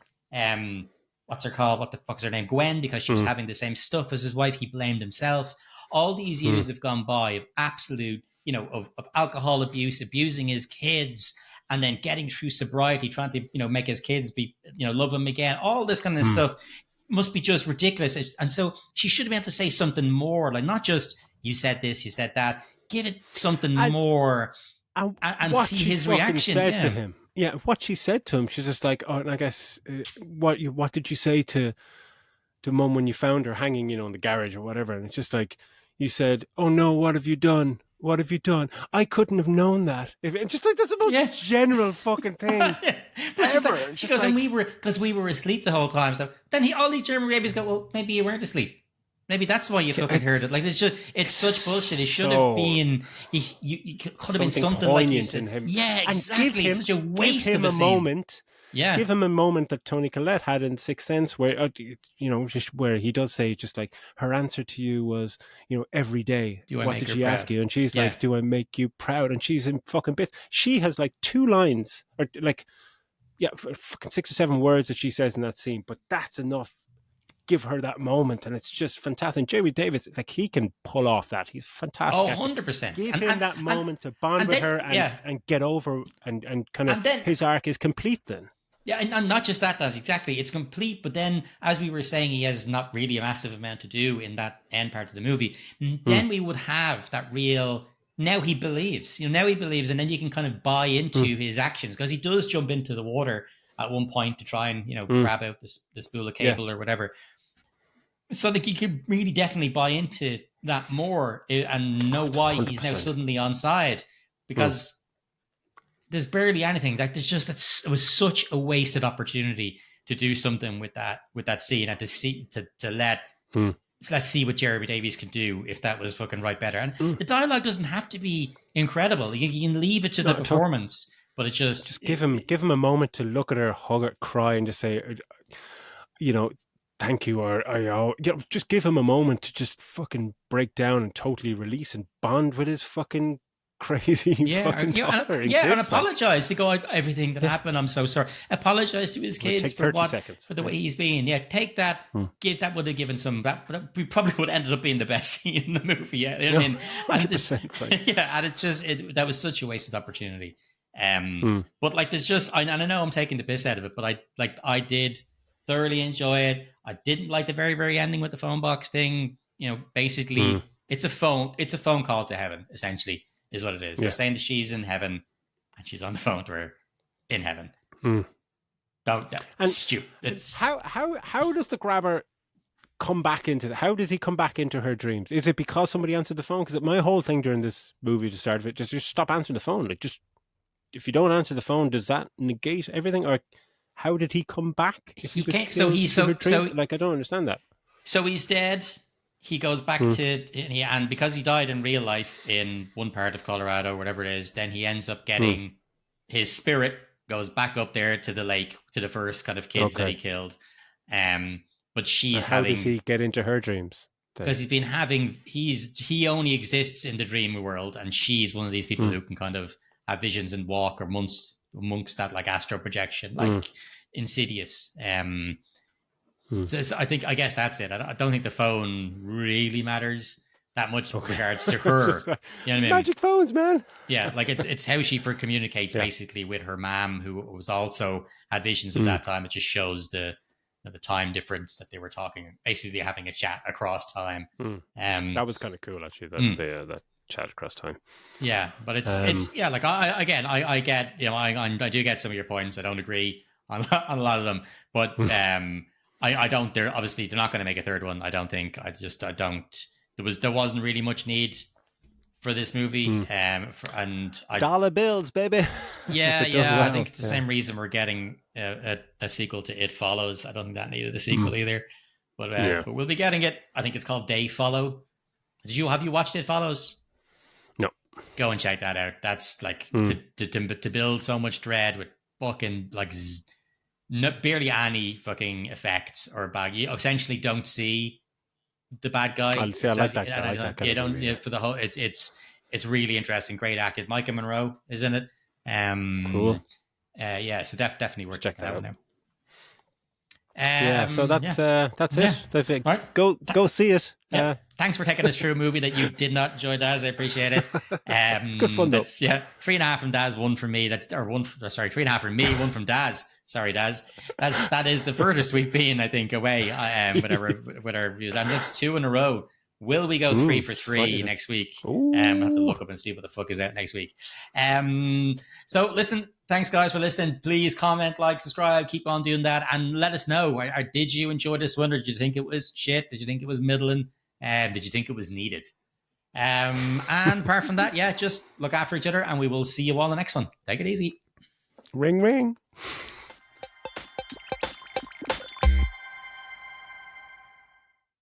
what's her called? What the fuck's her name? Gwen, because she was having the same stuff as his wife. He blamed himself. All these years have gone by of absolute, of alcohol abuse, abusing his kids, and then getting through sobriety, trying to, make his kids be, love him again. All this kind of stuff must be just ridiculous. And so she should have been able to say something more, like, not just, you said this, you said that. Give it something more, and see his reaction. Said to him yeah, what she said to him, she's just like, oh, and I guess what did you say to mum when you found her hanging, in the garage or whatever? And it's just like, you said, oh no, what have you done? What have you done? I couldn't have known that. And just like, that's the most general fucking thing ever. She goes, and we were asleep the whole time. So then all the German rabies go, well, maybe you weren't asleep. Maybe that's why you fucking heard it. Like, it's such bullshit. It should have been, you could have been something like you said. In him. Yeah, exactly. It's such a waste give him of a moment. Yeah. Give him a moment that Toni Collette had in Sixth Sense where, where he does say just like, her answer to you was, every day, what did she ask you? And she's like, do I make you proud? And she's in fucking bits. She has like 2 lines or like, fucking 6 or 7 words that she says in that scene, but that's enough. Give her that moment, and it's just fantastic. And Jamie Davis, like, he can pull off that. He's fantastic. Oh, 100%. Give him that moment to bond with her and get over, and kind of his arc is complete then. Yeah, and not just that, exactly. It's complete, but then, as we were saying, he has not really a massive amount to do in that end part of the movie. Then we would have that real, now he believes, and then you can kind of buy into his actions, because he does jump into the water at one point to try and, grab out the spool of cable or whatever. So like you could really definitely buy into that more and know why 100%. He's now suddenly on side, because there's barely anything. Like it was such a wasted opportunity to do something with that scene and to let's see what Jeremy Davies can do if that was fucking right better. And the dialogue doesn't have to be incredible. You can leave it to the performance, but it's just give him a moment to look at her, hug her, cry, and just say, thank you, or just give him a moment to just fucking break down and totally release and bond with his fucking crazy fucking daughter and apologize to God everything that happened. I'm so sorry. Apologize to his kids for the way he's being. Yeah, take that. That would have given some. That we probably would have ended up being the best scene in the movie. Yeah, you know what I mean. 100%. And that was such a wasted opportunity. But like, there's just, and I know I'm taking the piss out of it, but I did thoroughly enjoy it. I didn't like the very, very ending with the phone box thing. Basically, it's a phone call to heaven, essentially, is what it is. We're saying that she's in heaven and she's on the phone to her in heaven. That's stupid. It's how does the grabber come back into how does he come back into her dreams? Is it because somebody answered the phone? Because my whole thing during this movie, the start of it, just stop answering the phone. Like, just if you don't answer the phone, does that negate everything? Or how did he come back? He can't. So like, I don't understand that. So he's dead. He goes back and because he died in real life in one part of Colorado, whatever it is, then he ends up getting his spirit goes back up there to the lake, to the first kind of kids that he killed. But she's how does he get into her dreams? Because he only exists in the dream world, and she's one of these people who can kind of have visions and walk amongst that like astral projection, like Insidious. So I guess that's it. I don't think the phone really matters that much with regards to her. You know what I mean? Magic phones, man. Yeah, like it's how she communicates basically with her mom, who was also had visions at that time. It just shows the time difference that they were talking, basically having a chat across time. That was kind of cool, actually. That chat across time. Yeah, but it's like I get, I do get some of your points. I don't agree on a lot of them, but I don't. They're not going to make a third one. I don't think. I don't. There wasn't really much need for this movie. Dollar bills, baby. Yeah, yeah. I think it's the same reason we're getting a sequel to It Follows. I don't think that needed a sequel either. But we'll be getting it. I think it's called They Follow. Have you watched It Follows? No. Go and check that out. That's like to build so much dread with fucking like barely any fucking effects or bad. You essentially don't see the bad guy. I like that guy. You don't for the whole. It's really interesting. Great acted. Micah Monroe is in it. Cool. Yeah. So definitely worth checking that out now. So that's it. Right. Go see it. Yeah. Thanks for taking us through a movie that you did not enjoy, Daz. I appreciate it. It's good fun though. 3.5 from Daz, 1 from me. 3.5 from me, 1 from Daz. Sorry, Daz. That is the furthest we've been, I think, away with our reviews. And that's 2 in a row. Will we go 3 for 3 next week? I have to look up and see what the fuck is out next week. So listen, Thanks, guys, for listening. Please comment, like, subscribe, keep on doing that, and let us know. Did you enjoy this one, or did you think it was shit? Did you think it was middling? Did you think it was needed? And apart from that, yeah, just look after each other, and we will see you all in the next one. Take it easy. Ring, ring.